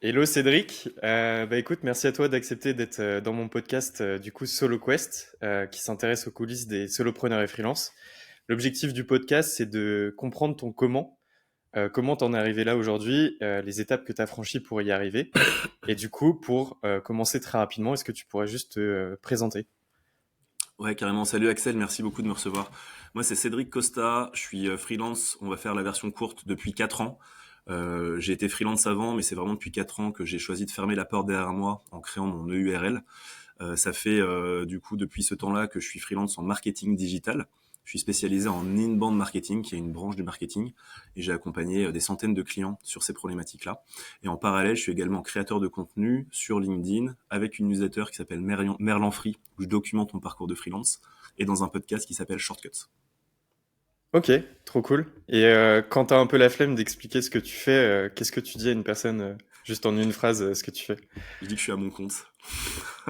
Hello Cédric, écoute, merci à toi d'accepter d'être dans mon podcast du coup Solo Quest qui s'intéresse aux coulisses des solopreneurs et freelance. L'objectif du podcast c'est de comprendre ton comment t'en es arrivé là aujourd'hui, les étapes que t'as franchies pour y arriver. Et du coup, pour commencer très rapidement, est-ce que tu pourrais juste te présenter? Ouais, carrément. Salut Axel, merci beaucoup de me recevoir. Moi, c'est Cédric Costa, je suis freelance, on va faire la version courte depuis 4 ans. J'ai été freelance avant, mais c'est vraiment depuis 4 ans que j'ai choisi de fermer la porte derrière moi en créant mon EURL. Ça fait du coup depuis ce temps-là que je suis freelance en marketing digital. Je suis spécialisé en inbound marketing, qui est une branche du marketing, et j'ai accompagné des centaines de clients sur ces problématiques-là. Et en parallèle, je suis également créateur de contenu sur LinkedIn avec une newsletter qui s'appelle Merlan Free, où je documente mon parcours de freelance, et dans un podcast qui s'appelle Shortcuts. Ok, trop cool. Et quand t'as un peu la flemme d'expliquer ce que tu fais, qu'est-ce que tu dis à une personne juste en une phrase ce que tu fais? Je dis que je suis à mon compte.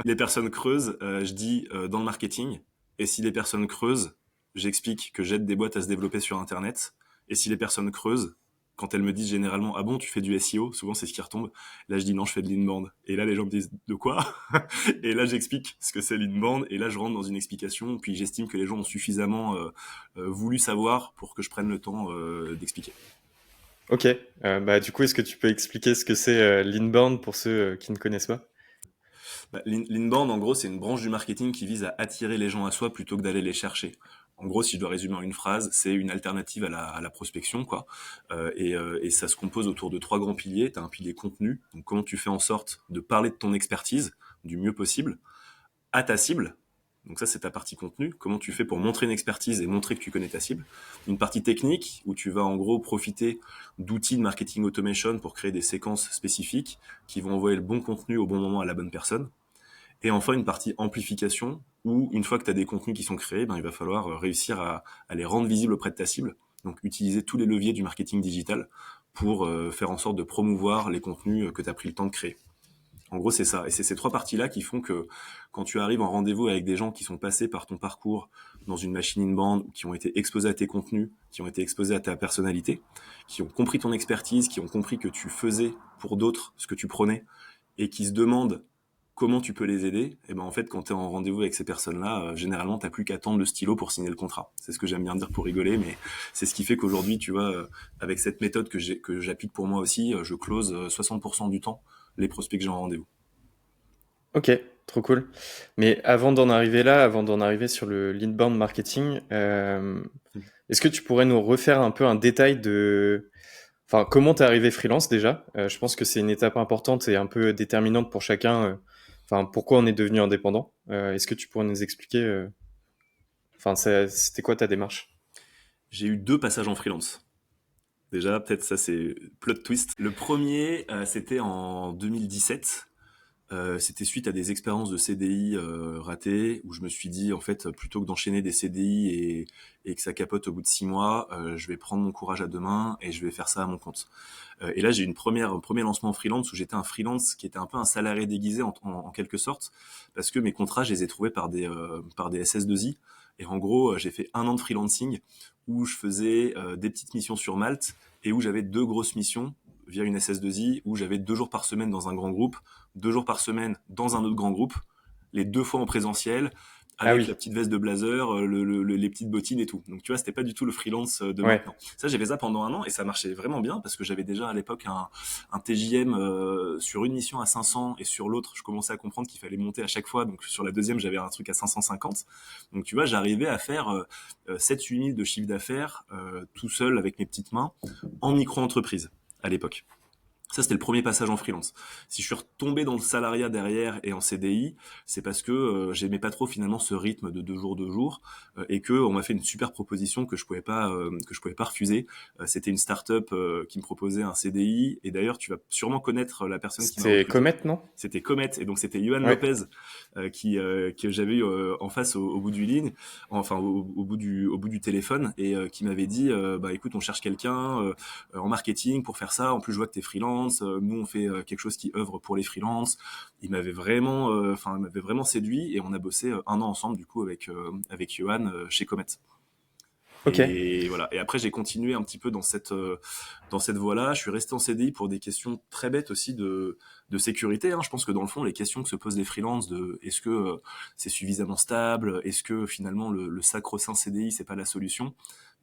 Les personnes creusent, je dis dans le marketing. Et si les personnes creusent, j'explique que j'aide des boîtes à se développer sur Internet. Et si les personnes creusent, quand elles me disent généralement ah bon tu fais du SEO, souvent c'est ce qui retombe. Là je dis non je fais de l'inbound. Et là les gens me disent de quoi? Et là j'explique ce que c'est l'inbound. Et là je rentre dans une explication. Puis j'estime que les gens ont suffisamment voulu savoir pour que je prenne le temps d'expliquer. Ok, du coup, est-ce que tu peux expliquer ce que c'est l'inbound pour ceux qui ne connaissent pas? L'inbound, en gros, c'est une branche du marketing qui vise à attirer les gens à soi plutôt que d'aller les chercher. En gros, si je dois résumer en une phrase, c'est une alternative à la prospection, quoi. Et ça se compose autour de 3 grands piliers. Tu as un pilier contenu, donc comment tu fais en sorte de parler de ton expertise du mieux possible à ta cible. Donc ça, c'est ta partie contenu. Comment tu fais pour montrer une expertise et montrer que tu connais ta cible. Une partie technique, où tu vas en gros profiter d'outils de marketing automation pour créer des séquences spécifiques qui vont envoyer le bon contenu au bon moment à la bonne personne. Et enfin, une partie amplification, où une fois que tu as des contenus qui sont créés, ben, il va falloir réussir à les rendre visibles auprès de ta cible. Donc utiliser tous les leviers du marketing digital pour faire en sorte de promouvoir les contenus que tu as pris le temps de créer. En gros, c'est ça. Et c'est ces 3 parties-là qui font que quand tu arrives en rendez-vous avec des gens qui sont passés par ton parcours dans une machine in-band, qui ont été exposés à tes contenus, qui ont été exposés à ta personnalité, qui ont compris ton expertise, qui ont compris que tu faisais pour d'autres ce que tu prenais, et qui se demandent comment tu peux les aider, et ben en fait, quand tu es en rendez-vous avec ces personnes-là, généralement, t'as plus qu'à tendre le stylo pour signer le contrat. C'est ce que j'aime bien dire pour rigoler, mais c'est ce qui fait qu'aujourd'hui, tu vois, avec cette méthode que j'applique pour moi aussi, je close 60% du temps les prospects que j'ai en rendez-vous. Ok, trop cool. Mais avant d'en arriver là, avant d'en arriver sur le l'inbound marketing, est-ce que tu pourrais nous refaire un peu un détail enfin, comment t'es arrivé freelance déjà? Je pense que c'est une étape importante et un peu déterminante pour chacun. Enfin, pourquoi on est devenu indépendant? Est-ce que tu pourrais nous expliquer, enfin, c'était quoi ta démarche? J'ai eu 2 passages en freelance. Déjà, peut-être ça c'est plot twist. Le premier, c'était en 2017. C'était suite à des expériences de CDI ratées où je me suis dit en fait plutôt que d'enchaîner des CDI et que ça capote au bout de 6 mois, je vais prendre mon courage à 2 mains et je vais faire ça à mon compte. Et là j'ai eu un premier lancement en freelance où j'étais un freelance qui était un peu un salarié déguisé en quelque sorte parce que mes contrats je les ai trouvés par des SS2I et en gros j'ai fait 1 an de freelancing où je faisais des petites missions sur Malte et où j'avais 2 grosses missions via une SS2I où j'avais 2 jours par semaine dans un grand groupe, 2 jours par semaine dans un autre grand groupe, les 2 fois en présentiel, Ah avec la oui, petite veste de blazer, les petites bottines et tout. Donc tu vois, c'était pas du tout le freelance de ouais. maintenant. Ça, j'ai fait ça pendant 1 an et ça marchait vraiment bien parce que j'avais déjà à l'époque un TJM sur une mission à 500 et sur l'autre, je commençais à comprendre qu'il fallait monter à chaque fois. Donc sur la deuxième, j'avais un truc à 550. Donc tu vois, j'arrivais à faire 7-8 000 de chiffre d'affaires tout seul avec mes petites mains en micro-entreprise à l'époque. Ça, c'était le premier passage en freelance. Si je suis retombé dans le salariat derrière et en CDI, c'est parce que j'aimais pas trop finalement ce rythme de 2 jours et que on m'a fait une super proposition que je pouvais pas refuser. C'était une start-up qui me proposait un CDI et d'ailleurs tu vas sûrement connaître la personne qui m'a C'était recruté. Comet, non? C'était Comet et donc c'était Johan Ouais. Lopez que j'avais eu en face au bout du ligne, enfin au bout du téléphone et qui m'avait dit bah écoute on cherche quelqu'un en marketing pour faire ça. En plus, je vois que t'es freelance. Nous, on fait quelque chose qui œuvre pour les freelances. Il m'avait vraiment séduit et on a bossé 1 an ensemble du coup avec Johan chez Comet. Ok. Et voilà. Et après, j'ai continué un petit peu dans cette voie-là. Je suis resté en CDI pour des questions très bêtes aussi de sécurité. Hein. Je pense que dans le fond, les questions que se posent les freelances de est-ce que c'est suffisamment stable, est-ce que finalement le sacro-saint CDI c'est pas la solution,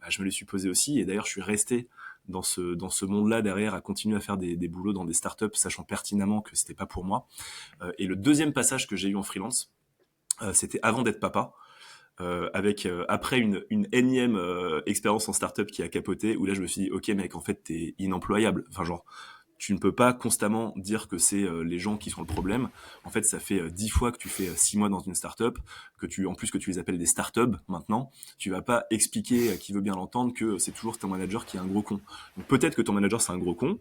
bah, je me les suis posé aussi. Et d'ailleurs, je suis resté dans ce monde-là derrière à continuer à faire des boulots dans des startups, sachant pertinemment que c'était pas pour moi. Et le deuxième passage que j'ai eu en freelance, c'était avant d'être papa. Avec après une énième expérience en startup qui a capoté, où là je me suis dit ok mec, en fait t'es inemployable, enfin genre tu ne peux pas constamment dire que c'est les gens qui sont le problème. En fait, ça fait 10 fois que tu fais 6 mois dans une startup, en plus que tu les appelles des startups maintenant. Tu vas pas expliquer à qui veut bien l'entendre que c'est toujours ton manager qui est un gros con. Donc peut-être que ton manager c'est un gros con,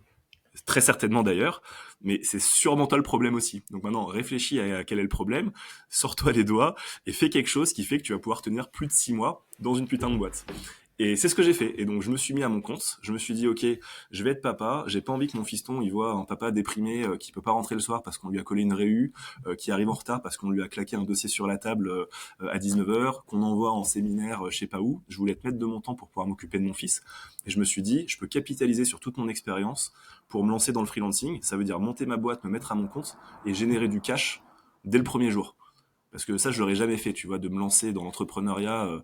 très certainement d'ailleurs, mais c'est sûrement toi le problème aussi. Donc maintenant, réfléchis à quel est le problème, sors-toi les doigts et fais quelque chose qui fait que tu vas pouvoir tenir plus de 6 mois dans une putain de boîte. Et c'est ce que j'ai fait. Et donc, je me suis mis à mon compte. Je me suis dit, OK, je vais être papa. J'ai pas envie que mon fiston, il voit un papa déprimé, qui peut pas rentrer le soir parce qu'on lui a collé une réu, qui arrive en retard parce qu'on lui a claqué un dossier sur la table, à 19h, qu'on envoie en séminaire, je sais pas où. Je voulais te mettre de mon temps pour pouvoir m'occuper de mon fils. Et je me suis dit, je peux capitaliser sur toute mon expérience pour me lancer dans le freelancing. Ça veut dire monter ma boîte, me mettre à mon compte et générer du cash dès le premier jour. Parce que ça, je l'aurais jamais fait, tu vois, de me lancer dans l'entrepreneuriat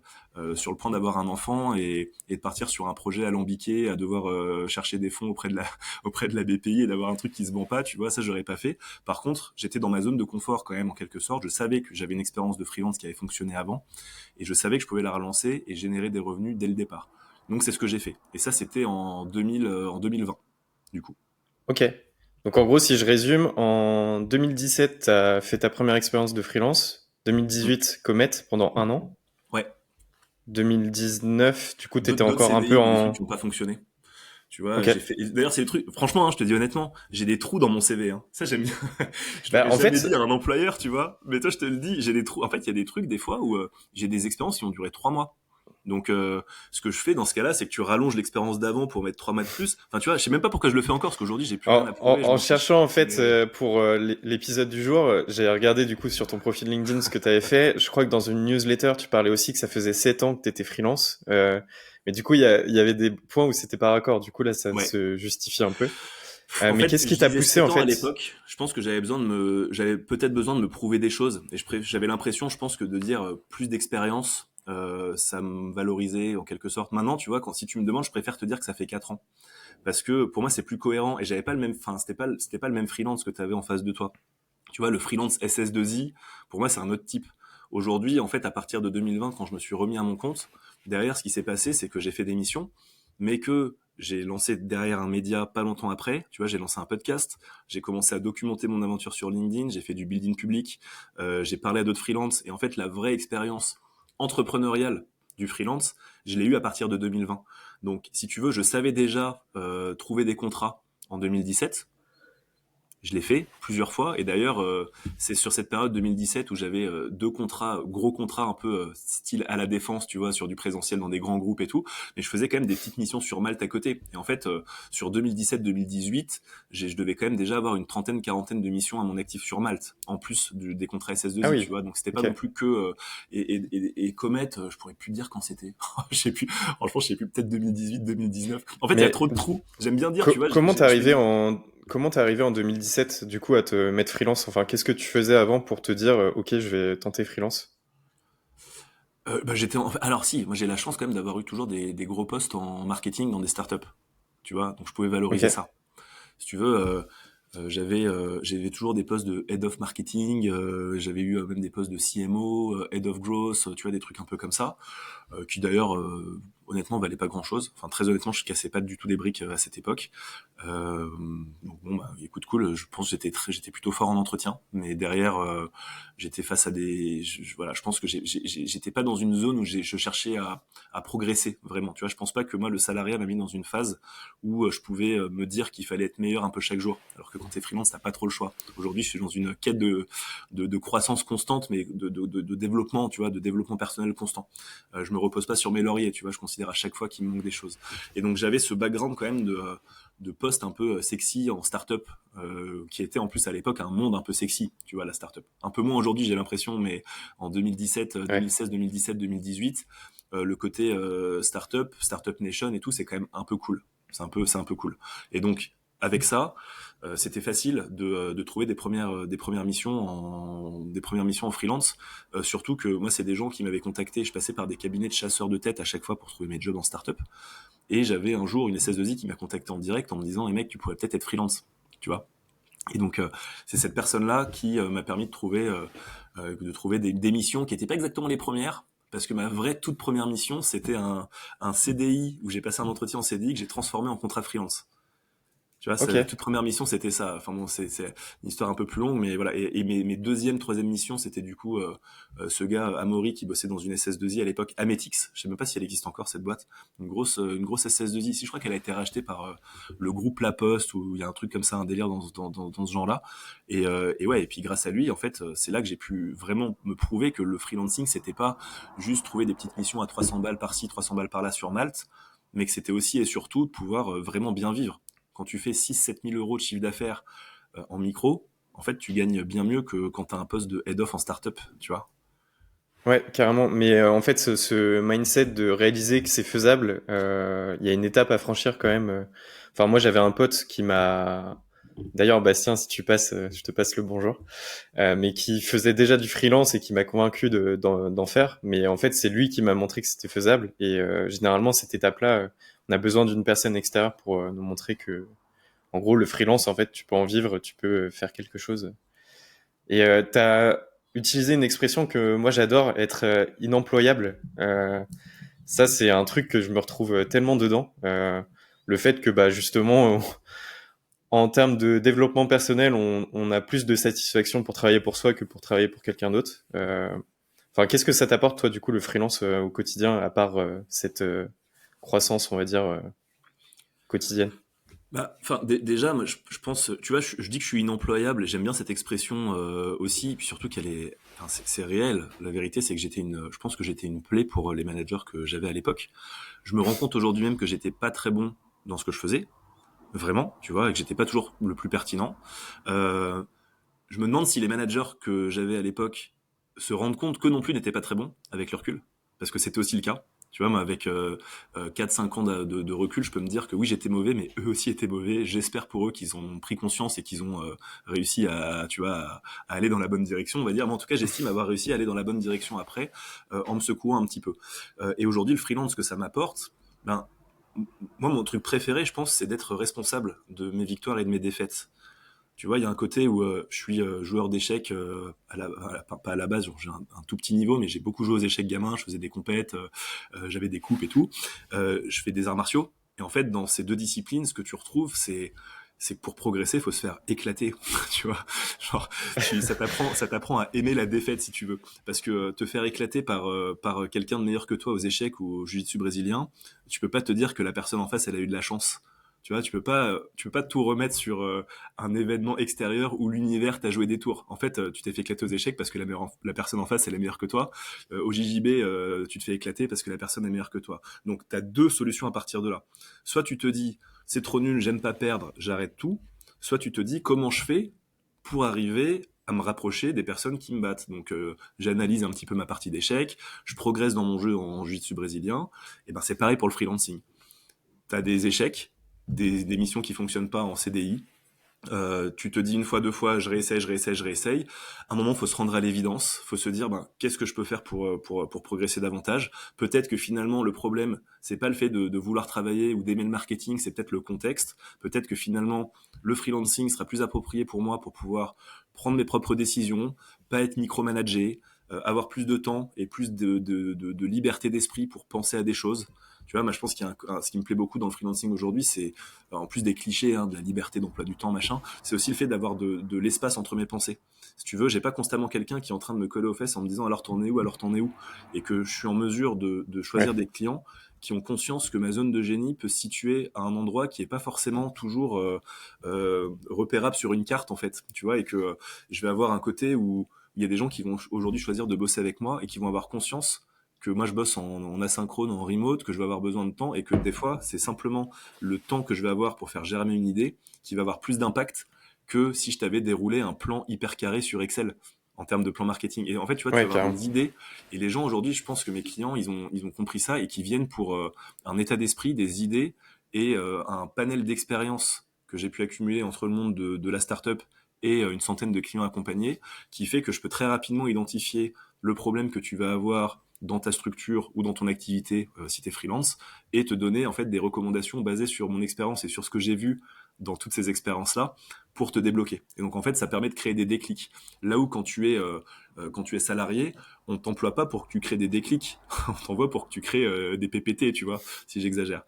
sur le point d'avoir un enfant et de partir sur un projet alambiqué, à devoir chercher des fonds auprès de la BPI et d'avoir un truc qui se vend pas, tu vois, ça, j'aurais pas fait. Par contre, j'étais dans ma zone de confort quand même, en quelque sorte. Je savais que j'avais une expérience de freelance qui avait fonctionné avant et je savais que je pouvais la relancer et générer des revenus dès le départ. Donc, c'est ce que j'ai fait. Et ça, c'était en 2020, du coup. Ok. Donc en gros, si je résume, en 2017, tu as fait ta première expérience de freelance. Mm. 2018, Comet pendant un an. Ouais. 2019, du coup, tu étais D'autres encore un peu CDI, mais des trucs en... qui n'ont pas fonctionné. Tu vois, Ok. j'ai fait. D'ailleurs, c'est le truc. Franchement, hein, je te dis honnêtement, j'ai des trous dans mon CV. Hein. Ça, j'aime bien. Je Bah, l'aurais en jamais fait, dit à un employeur, tu vois. Mais toi, je te le dis, j'ai des trous. En fait, il y a des trucs des fois où j'ai des expériences qui ont duré 3 mois. Donc, ce que je fais dans ce cas-là, c'est que tu rallonges l'expérience d'avant pour mettre 3 mois de plus. Enfin, tu vois, je sais même pas pourquoi je le fais encore, parce qu'aujourd'hui, j'ai plus rien à prouver, je en m'en fiche. cherchant en fait Mais pour l'épisode du jour, j'ai regardé du coup sur ton profil LinkedIn ce que tu avais fait. Je crois que dans une newsletter, tu parlais aussi que ça faisait 7 ans que tu étais freelance. Mais du coup, il y avait des points où c'était pas raccord. Du coup, là, ça ouais. se justifie un peu. En Mais fait, qu'est-ce qui je t'a disais poussé en 7 ans à fait? l'époque. Je pense que j'avais peut-être besoin de me prouver des choses. Et j'avais l'impression, je pense que de dire plus d'expérience, ça me valorisait en quelque sorte. Maintenant, tu vois, si tu me demandes, je préfère te dire que ça fait 4 ans. Parce que pour moi, c'est plus cohérent. Et j'avais pas le même, enfin, c'était pas le même freelance que tu avais en face de toi. Tu vois, le freelance SS2I, pour moi, c'est un autre type. Aujourd'hui, en fait, à partir de 2020, quand je me suis remis à mon compte, derrière, ce qui s'est passé, c'est que j'ai fait des missions, mais que j'ai lancé derrière un média pas longtemps après. Tu vois, j'ai lancé un podcast, j'ai commencé à documenter mon aventure sur LinkedIn, j'ai fait du building public, j'ai parlé à d'autres freelances, et en fait, la vraie expérience entrepreneuriale du freelance, je l'ai eu à partir de 2020. Donc, si tu veux, je savais déjà trouver des contrats en 2017. Je l'ai fait plusieurs fois et d'ailleurs c'est sur cette période 2017 où j'avais deux contrats, gros contrats un peu style à la défense, tu vois, sur du présentiel dans des grands groupes et tout, mais je faisais quand même des petites missions sur Malte à côté. Et en fait sur 2017-2018, je devais quand même déjà avoir une trentaine, quarantaine de missions à mon actif sur Malte, en plus des contrats Ah SS2I, tu oui. vois, donc c'était pas Ok. non plus que et Comet, je pourrais plus dire quand c'était. Je sais plus. Franchement, je sais plus, peut-être 2018-2019. En fait, il y a Mais trop de trous. J'aime bien dire, tu vois, comment t'es arrivé en 2017 du coup à te mettre freelance? Enfin, qu'est-ce que tu faisais avant pour te dire ok, je vais tenter freelance? Bah, alors si, moi j'ai la chance quand même d'avoir eu toujours des gros postes en marketing dans des startups, tu vois, donc je pouvais valoriser Ok. ça. Si tu veux, j'avais toujours des postes de head of marketing, j'avais eu même des postes de CMO, head of growth, tu vois, des trucs un peu comme ça, qui d'ailleurs, honnêtement, valaient pas grand-chose. Enfin, très honnêtement, je cassais pas du tout des briques à cette époque. Donc bon, bah, écoute, cool. Je pense que j'étais plutôt fort en entretien, mais derrière, j'étais face à voilà, je pense que j'étais pas dans une zone où je cherchais à progresser vraiment. Tu vois, je pense pas que moi le salariat m'a mis dans une phase où je pouvais me dire qu'il fallait être meilleur un peu chaque jour. Alors que quand t'es freelance, t'as pas trop le choix. Aujourd'hui, je suis dans une quête de croissance constante, mais de développement, tu vois, de développement personnel constant. Je me repose pas sur mes lauriers, tu vois. Je considère à chaque fois qu'il me manque des choses. Et donc j'avais ce background quand même de poste un peu sexy en start-up qui était en plus à l'époque un monde un peu sexy, tu vois, la startup. Un peu moins aujourd'hui, j'ai l'impression, mais en 2017, Ouais. 2016, 2017, 2018, le côté startup nation et tout, c'est quand même un peu cool. C'est un peu cool. Et donc, avec ça, c'était facile de trouver des premières missions en freelance. Surtout que moi, c'est des gens qui m'avaient contacté. Je passais par des cabinets de chasseurs de tête à chaque fois pour trouver mes jobs en startup. Et j'avais un jour une SS2I qui m'a contacté en direct en me disant, mec, tu pourrais peut-être être freelance, tu vois. Et donc, c'est cette personne-là qui m'a permis de trouver des missions qui n'étaient pas exactement les premières, parce que ma vraie toute première mission, c'était un CDI où j'ai passé un entretien en CDI que j'ai transformé en contrat freelance. Tu vois, la Ok. toute première mission, c'était ça. Enfin bon, c'est une histoire un peu plus longue, mais voilà. Et mes deuxième, troisième missions, c'était du coup ce gars Amaury qui bossait dans une SS2I à l'époque, Ametix. Je sais même pas si elle existe encore cette boîte. Une grosse SS2I. Ici, je crois qu'elle a été rachetée par le groupe La Poste ou il y a un truc comme ça, un délire dans ce genre-là. Et ouais. Et puis grâce à lui, en fait, c'est là que j'ai pu vraiment me prouver que le freelancing, c'était pas juste trouver des petites missions à 300 balles par-ci, 300 balles par-là sur Malte, mais que c'était aussi et surtout de pouvoir vraiment bien vivre. Quand tu fais 6 000 à 7 000 euros de chiffre d'affaires en micro, en fait, tu gagnes bien mieux que quand tu as un poste de head-off en startup, tu vois. Ouais, carrément. Mais en fait, ce mindset de réaliser que c'est faisable, il y a une étape à franchir quand même. Enfin, moi, j'avais un pote qui m'a... D'ailleurs, Bastien, si tu passes, je te passe le bonjour. Mais qui faisait déjà du freelance et qui m'a convaincu d'en faire. Mais en fait, c'est lui qui m'a montré que c'était faisable. Et généralement, cette étape-là, on a besoin d'une personne extérieure pour nous montrer que, en gros, le freelance, en fait, tu peux en vivre, tu peux faire quelque chose. Et tu as utilisé une expression que moi j'adore, être inemployable. Ça, c'est un truc que je me retrouve tellement dedans. Le fait que, bah, justement, en termes de développement personnel, on a plus de satisfaction pour travailler pour soi que pour travailler pour quelqu'un d'autre. Enfin, qu'est-ce que ça t'apporte, toi, du coup, le freelance au quotidien, à part cette croissance, on va dire, quotidienne? Bah, enfin, déjà, moi, je pense, tu vois, je dis que je suis inemployable. Et j'aime bien cette expression aussi, et puis surtout qu'elle est, enfin, c'est réel. La vérité, c'est que je pense que j'étais une plaie pour les managers que j'avais à l'époque. Je me rends compte aujourd'hui même que j'étais pas très bon dans ce que je faisais, vraiment, tu vois, et que j'étais pas toujours le plus pertinent. Euh, je me demande si les managers que j'avais à l'époque se rendent compte que non plus n'étaient pas très bons avec le recul, parce que c'était aussi le cas. Tu vois, moi, avec 4-5 ans de recul, je peux me dire que oui, j'étais mauvais, mais eux aussi étaient mauvais. J'espère pour eux qu'ils ont pris conscience et qu'ils ont réussi tu vois, à aller dans la bonne direction, on va dire. Mais en tout cas, j'estime avoir réussi à aller dans la bonne direction après, en me secouant un petit peu. Et aujourd'hui, le freelance, ce que ça m'apporte, ben, moi, mon truc préféré, je pense, c'est d'être responsable de mes victoires et de mes défaites. Tu vois, il y a un côté où je suis joueur d'échecs pas à la base, genre, j'ai un tout petit niveau, mais j'ai beaucoup joué aux échecs gamins, je faisais des compètes, j'avais des coupes et tout. Je fais des arts martiaux. Et en fait, dans ces deux disciplines, ce que tu retrouves, c'est que pour progresser, il faut se faire éclater, tu vois. Genre, ça t'apprend à aimer la défaite si tu veux, parce que te faire éclater par quelqu'un de meilleur que toi aux échecs ou au jiu-jitsu brésilien, tu peux pas te dire que la personne en face, elle a eu de la chance. Tu vois, tu peux pas tout remettre sur un événement extérieur où l'univers t'a joué des tours. En fait, tu t'es fait éclater aux échecs parce que la personne en face elle est meilleure que toi. Au JJB, tu te fais éclater parce que la personne est meilleure que toi. Donc, tu as deux solutions à partir de là. Soit tu te dis, c'est trop nul, j'aime pas perdre, j'arrête tout. Soit tu te dis, comment je fais pour arriver à me rapprocher des personnes qui me battent. Donc, j'analyse un petit peu ma partie d'échecs, je progresse dans mon jeu en jiu-jitsu brésilien. Et ben, c'est pareil pour le freelancing. T'as des échecs, des missions qui fonctionnent pas en CDI. Tu te dis une fois, deux fois, je réessaye, je réessaye, je réessaye. À un moment, faut se rendre à l'évidence, faut se dire, ben, qu'est-ce que je peux faire pour progresser davantage. Peut-être que finalement, le problème, c'est pas le fait de vouloir travailler ou d'aimer le marketing, c'est peut-être le contexte. Peut-être que finalement, le freelancing sera plus approprié pour moi pour pouvoir prendre mes propres décisions, pas être micromanagé, avoir plus de temps et plus de liberté d'esprit pour penser à des choses. Tu vois, moi, je pense ce qui me plaît beaucoup dans le freelancing aujourd'hui, c'est en plus des clichés, hein, de la liberté d'emploi du temps, machin, c'est aussi le fait d'avoir de l'espace entre mes pensées. Si tu veux, j'ai pas constamment quelqu'un qui est en train de me coller aux fesses en me disant alors t'en es où, alors t'en es où, et que je suis en mesure de choisir Ouais. des clients qui ont conscience que ma zone de génie peut se situer à un endroit qui est pas forcément toujours repérable sur une carte en fait, tu vois, et que je vais avoir un côté où il y a des gens qui vont aujourd'hui choisir de bosser avec moi et qui vont avoir conscience que moi je bosse en asynchrone, en remote, que je vais avoir besoin de temps et que des fois c'est simplement le temps que je vais avoir pour faire germer une idée qui va avoir plus d'impact que si je t'avais déroulé un plan hyper carré sur Excel en termes de plan marketing. Et en fait, tu vois, tu Ouais, vas avoir carrément. des idées. Et les gens aujourd'hui, je pense que mes clients, ils ont compris ça et qui viennent pour un état d'esprit, des idées et un panel d'expériences que j'ai pu accumuler entre le monde de la startup et une centaine de clients accompagnés, qui fait que je peux très rapidement identifier le problème que tu vas avoir dans ta structure ou dans ton activité si tu es freelance, et te donner en fait des recommandations basées sur mon expérience et sur ce que j'ai vu dans toutes ces expériences-là pour te débloquer. Et donc en fait, ça permet de créer des déclics. Là où quand tu es salarié, on t'emploie pas pour que tu crées des déclics, on t'envoie pour que tu crées des PPT, tu vois, si j'exagère.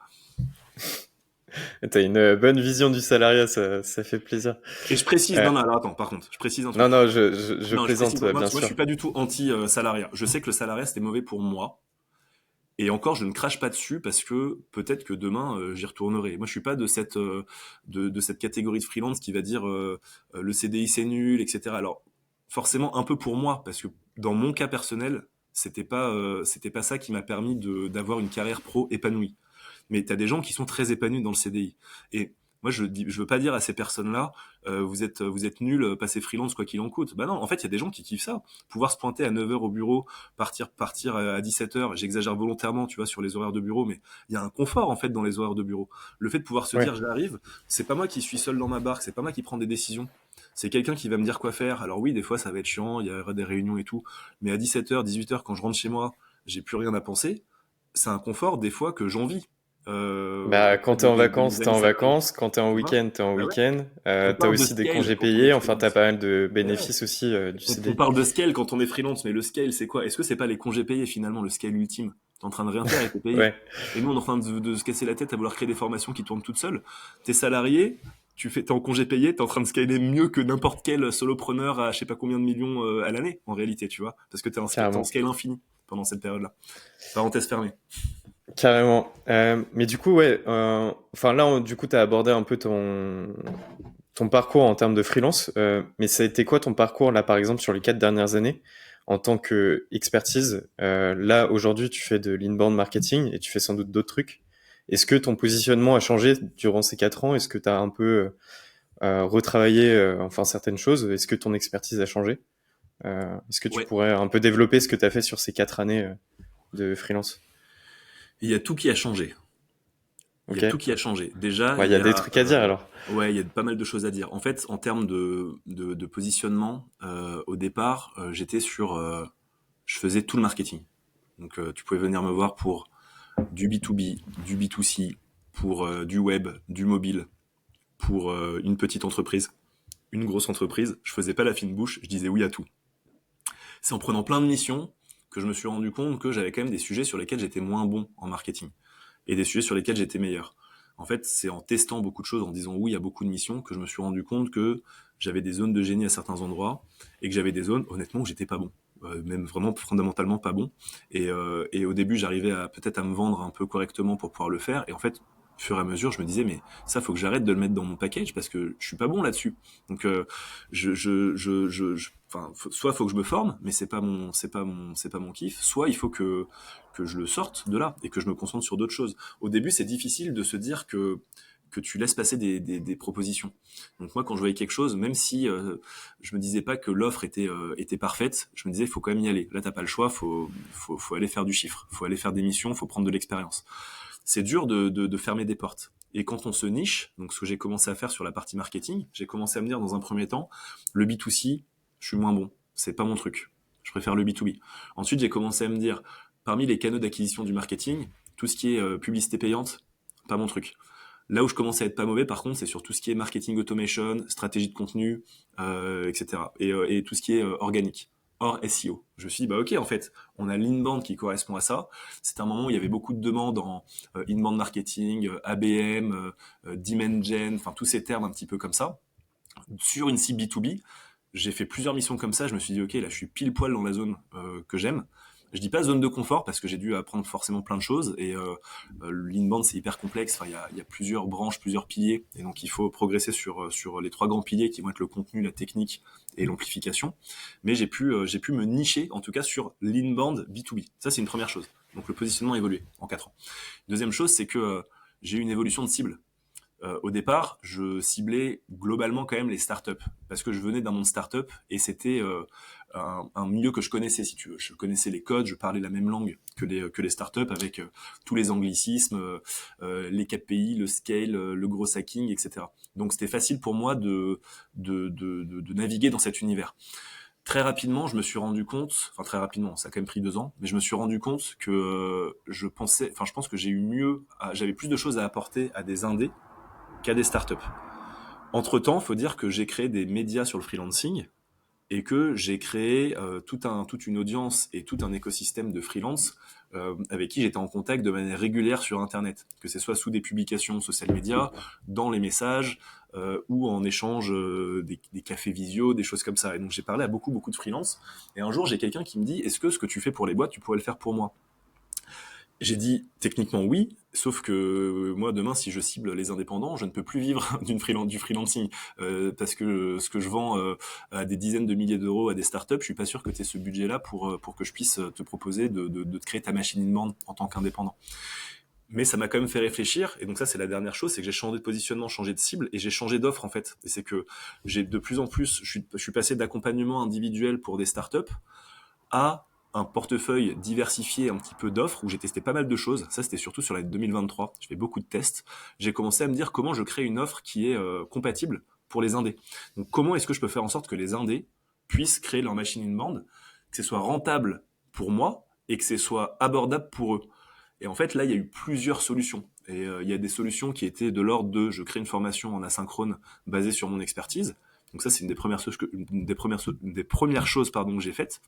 T'as une bonne vision du salariat, ça fait plaisir. Et je précise, Euh, non, non, alors attends, par contre, je précise un non, truc. non, je Non, je plaisante, précise, moi, bien moi je sûr. suis pas du tout anti-salariat. Je sais que le salariat, c'était mauvais pour moi. Et encore, je ne crache pas dessus parce que peut-être que demain, j'y retournerai. Moi, je suis pas de cette catégorie de freelance qui va dire le CDI c'est nul, etc. Alors, forcément, un peu pour moi, parce que dans mon cas personnel, c'était pas ça qui m'a permis d'avoir une carrière pro épanouie. Mais tu as des gens qui sont très épanouis dans le CDI. Et moi, je veux pas dire à ces personnes-là, vous êtes nuls, passez freelance quoi qu'il en coûte. Bah non, en fait, il y a des gens qui kiffent ça. Pouvoir se pointer à 9 heures au bureau, partir à 17 heures. J'exagère volontairement, tu vois, sur les horaires de bureau, mais il y a un confort, en fait, dans les horaires de bureau. Le fait de pouvoir se Ouais. dire, j'arrive, c'est pas moi qui suis seul dans ma barque, c'est pas moi qui prends des décisions. C'est quelqu'un qui va me dire quoi faire. Alors oui, des fois, ça va être chiant, il y aura des réunions et tout. Mais à 17 heures, 18 heures, quand je rentre chez moi, j'ai plus rien à penser. C'est un confort, des fois, que j'envie Bah, quand auprès t'es en de mes vacances, t'es amis en salariés. vacances. Quand t'es en Tu vois? week-end, t'es en Bah ouais. week-end. On T'as parle de aussi des scale congés quand on est payés. Enfin, t'as freelance. pas mal de Ouais. bénéfices aussi du On CDI. parle de scale quand on est freelance, mais le scale, c'est quoi? Est-ce que c'est pas les congés payés finalement, le scale ultime? T'es en train de rien faire et t'es payé. Ouais, Et nous, on est en train de se casser la tête à vouloir créer des formations qui tournent toutes seules. T'es salarié, t'es en congé payé, t'es en train de scaler mieux que n'importe quel solopreneur à je sais pas combien de millions à l'année, en réalité, tu vois. Parce que t'es en carrément. scale infini pendant cette période-là. Parenthèse fermée. Carrément. Mais du coup, ouais. Enfin, là, du coup, t'as abordé un peu ton parcours en termes de freelance. Mais ça a été quoi ton parcours, là, par exemple, sur les 4 dernières années en tant que expertise? Là, aujourd'hui, tu fais de l'inbound marketing et tu fais sans doute d'autres trucs. Est-ce que ton positionnement a changé durant ces 4 ans? Est-ce que tu as un peu retravaillé enfin certaines choses? Est-ce que ton expertise a changé? Est-ce que tu Ouais. pourrais un peu développer ce que tu as fait sur ces 4 années de freelance? Il y a tout qui a changé. Il y a Ok. tout qui a changé. Déjà, Ouais, il il y y a des a, trucs à dire alors. ouais, il y a pas mal de choses à dire. En fait, en termes de positionnement, au départ, je faisais tout le marketing. Donc, tu pouvais venir me voir pour du B2B, du B2C, pour du web, du mobile, pour une petite entreprise, une grosse entreprise. Je faisais pas la fine bouche, je disais oui à tout. C'est en prenant plein de missions que je me suis rendu compte que j'avais quand même des sujets sur lesquels j'étais moins bon en marketing et des sujets sur lesquels j'étais meilleur. En fait, c'est en testant beaucoup de choses, en disant oui à beaucoup de missions, que je me suis rendu compte que j'avais des zones de génie à certains endroits et que j'avais des zones, honnêtement, où j'étais pas bon. Même vraiment fondamentalement pas bon. Et au début, j'arrivais à peut-être à me vendre un peu correctement pour pouvoir le faire. Et en fait, au fur et à mesure, je me disais, mais ça, faut que j'arrête de le mettre dans mon package parce que je suis pas bon là-dessus. Donc, enfin, soit faut que je me forme, mais c'est pas mon kiff. Soit il faut que je le sorte de là et que je me concentre sur d'autres choses. Au début, c'est difficile de se dire que tu laisses passer des propositions. Donc moi, quand je voyais quelque chose, même si je me disais pas que l'offre était parfaite, je me disais, il faut quand même y aller. Là, t'as pas le choix, faut aller faire du chiffre, faut aller faire des missions, faut prendre de l'expérience. C'est dur de fermer des portes. Et quand on se niche, donc ce que j'ai commencé à faire sur la partie marketing, j'ai commencé à me dire dans un premier temps, le B2C, je suis moins bon, c'est pas mon truc. Je préfère le B2B. Ensuite, j'ai commencé à me dire, parmi les canaux d'acquisition du marketing, tout ce qui est publicité payante, pas mon truc. Là où je commence à être pas mauvais, par contre, c'est sur tout ce qui est marketing automation, stratégie de contenu, etc. Et tout ce qui est organique, hors SEO. Je me suis dit, bah ok, en fait, on a l'inbound qui correspond à ça. C'était un moment où il y avait beaucoup de demandes en inbound marketing, ABM, demand gen, enfin tous ces termes un petit peu comme ça. Sur une cible B2B, j'ai fait plusieurs missions comme ça. Je me suis dit, ok, là, je suis pile poil dans la zone que j'aime. Je dis pas zone de confort parce que j'ai dû apprendre forcément plein de choses et l'inbound c'est hyper complexe. Enfin, il y a plusieurs branches, plusieurs piliers et donc il faut progresser sur les trois grands piliers qui vont être le contenu, la technique et l'amplification. Mais j'ai pu me nicher en tout cas sur l'inbound B2B. Ça c'est une première chose. Donc le positionnement a évolué en 4 ans. Deuxième chose, c'est que j'ai eu une évolution de cible. Au départ, je ciblais globalement quand même les startups parce que je venais d'un monde startup et c'était un milieu que je connaissais, si tu veux. Je connaissais les codes, je parlais la même langue que les startups avec tous les anglicismes, les KPI, le scale, le gros hacking, etc. Donc c'était facile pour moi de naviguer dans cet univers. Très rapidement, je me suis rendu compte, enfin très rapidement, ça a quand même pris 2 ans, mais je me suis rendu compte que je pense que j'avais plus de choses à apporter à des indés qu'à des startups. Entre-temps, faut dire que j'ai créé des médias sur le freelancing et que j'ai créé toute une audience et tout un écosystème de freelance avec qui j'étais en contact de manière régulière sur Internet, que ce soit sous des publications social media, dans les messages ou en échange des cafés visio, des choses comme ça. Et donc j'ai parlé à beaucoup de freelance. Et un jour, j'ai quelqu'un qui me dit, est-ce que ce que tu fais pour les boîtes, tu pourrais le faire pour moi? J'ai dit techniquement oui, sauf que moi demain si je cible les indépendants, je ne peux plus vivre du freelancing parce que ce que je vends à des dizaines de milliers d'euros à des startups, je suis pas sûr que tu aies ce budget-là pour que je puisse te proposer de te créer ta machine inbound en tant qu'indépendant. Mais ça m'a quand même fait réfléchir, et donc ça c'est la dernière chose, c'est que j'ai changé de positionnement, changé de cible, et j'ai changé d'offre en fait. Et c'est que j'ai de plus en plus, je suis passé d'accompagnement individuel pour des startups à un portefeuille diversifié un petit peu d'offres où j'ai testé pas mal de choses. Ça, c'était surtout sur l'année 2023. Je fais beaucoup de tests. J'ai commencé à me dire comment je crée une offre qui est compatible pour les indés. Donc, comment est-ce que je peux faire en sorte que les indés puissent créer leur machine inbound, que ce soit rentable pour moi et que ce soit abordable pour eux. Et en fait, là, il y a eu plusieurs solutions. Et il y a des solutions qui étaient de l'ordre de je crée une formation en asynchrone basée sur mon expertise. Donc ça, c'est une des premières choses que j'ai faites.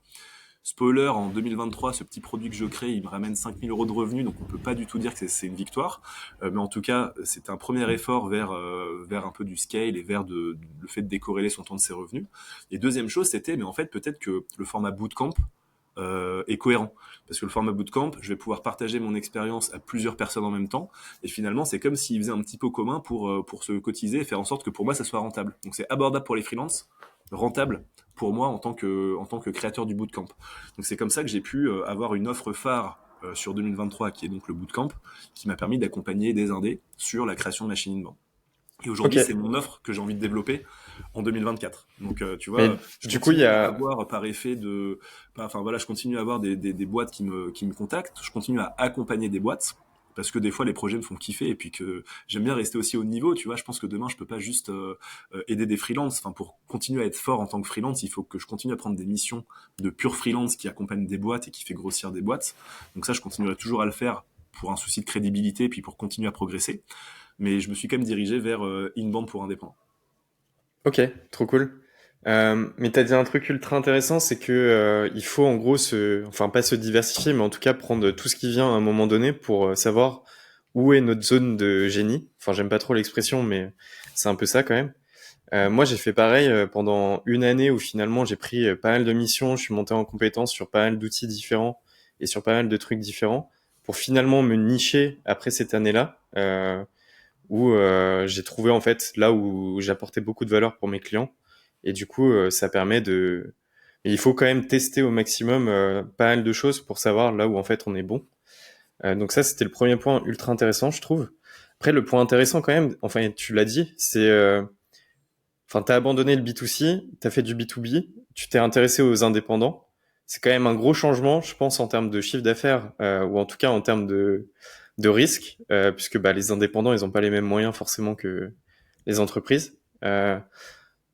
Spoiler, en 2023, ce petit produit que je crée, il me ramène 5 000 euros de revenus, donc on peut pas du tout dire que c'est une victoire. Mais en tout cas, c'est un premier effort vers un peu du scale et vers le fait de décorréler son temps de ses revenus. Et deuxième chose, c'était, mais en fait, peut-être que le format bootcamp est cohérent. Parce que le format bootcamp, je vais pouvoir partager mon expérience à plusieurs personnes en même temps. Et finalement, c'est comme s'ils faisaient un petit pot commun pour se cotiser et faire en sorte que pour moi, ça soit rentable. Donc c'est abordable pour les freelances, rentable pour moi en tant que créateur du bootcamp. Donc c'est comme ça que j'ai pu avoir une offre phare sur 2023, qui est donc le bootcamp, qui m'a permis d'accompagner des indés sur la création de machine inbound. Et Ok. aujourd'hui, c'est mon offre que j'ai envie de développer en 2024. Donc, tu Mais vois, je du coup, il y continue à a. avoir par effet de, enfin voilà, je continue à avoir des boîtes qui me contactent. Je continue à accompagner des boîtes parce que des fois les projets me font kiffer et puis que j'aime bien rester aussi au niveau. Tu vois, je pense que demain je peux pas juste aider des freelances. Enfin, pour continuer à être fort en tant que freelance, il faut que je continue à prendre des missions de pure freelance qui accompagnent des boîtes et qui fait grossir des boîtes. Donc ça, je continuerai toujours à le faire pour un souci de crédibilité et puis pour continuer à progresser. Mais je me suis quand même dirigé vers Inbound pour indépendants. Ok, trop cool. Mais t'as dit un truc ultra intéressant, c'est que il faut en gros enfin pas se diversifier, mais en tout cas prendre tout ce qui vient à un moment donné pour savoir où est notre zone de génie. Enfin, j'aime pas trop l'expression, mais c'est un peu ça quand même. Moi, j'ai fait pareil pendant une année où finalement j'ai pris pas mal de missions, je suis monté en compétence sur pas mal d'outils différents et sur pas mal de trucs différents pour finalement me nicher après cette année-là. Où j'ai trouvé en fait là où j'apportais beaucoup de valeur pour mes clients. Et du coup, ça permet de. Mais il faut quand même tester au maximum pas mal de choses pour savoir là où en fait on est bon. Donc ça, c'était le premier point ultra intéressant, je trouve. Après, le point intéressant quand même, enfin tu l'as dit, c'est, enfin t'as abandonné le B2C, t'as fait du B2B, tu t'es intéressé aux indépendants. C'est quand même un gros changement, je pense, en termes de chiffre d'affaires ou en tout cas en termes de risque, puisque bah, les indépendants, ils n'ont pas les mêmes moyens forcément que les entreprises. Euh,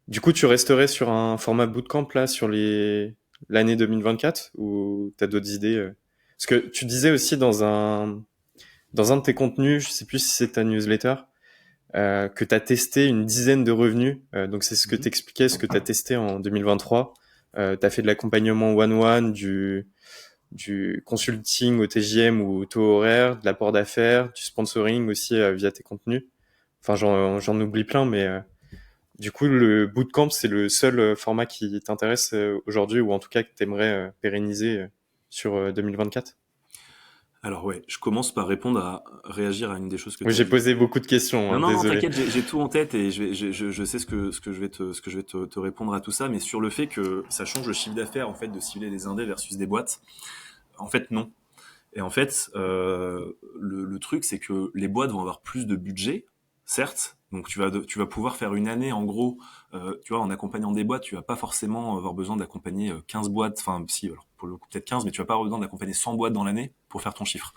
du coup, tu resterais sur un format bootcamp là sur l'année 2024 ou t'as d'autres idées Parce que tu disais aussi dans un de tes contenus, je sais plus si c'est ta newsletter, que tu as testé une dizaine de revenus. Donc c'est ce que Mhm. t'expliquais, ce que tu as testé en 2023. Tu as fait de l'accompagnement one-one, du consulting au TJM ou au taux horaire, de l'apport d'affaires, du sponsoring aussi via tes contenus. Enfin, j'en oublie plein, mais du coup, le bootcamp, c'est le seul format qui t'intéresse aujourd'hui, ou en tout cas que tu aimerais pérenniser sur 2024. Alors ouais, je commence par répondre réagir à une des choses que Oui, tu as j'ai dit. posé beaucoup de questions, Non, hein, non, non, désolé. t'inquiète, j'ai tout en tête et je sais ce que je vais te répondre à tout ça, mais sur le fait que ça change le chiffre d'affaires en fait de cibler des indés versus des boîtes. En fait, non. Et en fait, le truc c'est que les boîtes vont avoir plus de budget, certes. Donc tu vas pouvoir faire une année en gros, tu vois, en accompagnant des boîtes, tu vas pas forcément avoir besoin d'accompagner 15 boîtes, enfin si, alors, pour le coup peut-être 15, mais tu vas pas avoir besoin d'accompagner 100 boîtes dans l'année pour faire ton chiffre.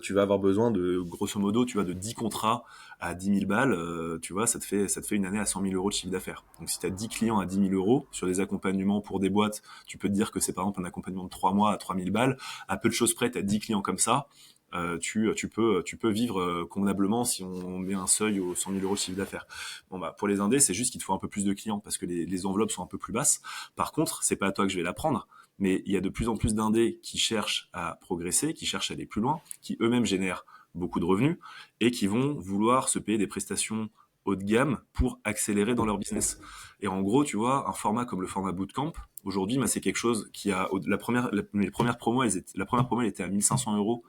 Tu vas avoir besoin de, grosso modo, tu vois, de 10 contrats à 10 000 balles, tu vois, ça te fait une année à 100 000 euros de chiffre d'affaires. Donc si tu as 10 clients à 10 000 euros sur des accompagnements pour des boîtes, tu peux te dire que c'est par exemple un accompagnement de 3 mois à 3 000 balles. À peu de choses près, tu as 10 clients comme ça. Tu peux vivre convenablement si on met un seuil aux 100 000 euros de chiffre d'affaires. Bon bah pour les indés, c'est juste qu'il te faut un peu plus de clients parce que les enveloppes sont un peu plus basses. Par contre, c'est pas à toi que je vais l'apprendre, mais il y a de plus en plus d'indés qui cherchent à progresser, qui cherchent à aller plus loin, qui eux-mêmes génèrent beaucoup de revenus et qui vont vouloir se payer des prestations haut de gamme pour accélérer dans leur business. Et en gros, tu vois, un format comme le format bootcamp, aujourd'hui, bah, c'est quelque chose qui a les premières promos, la première promo elle était à 1500 euros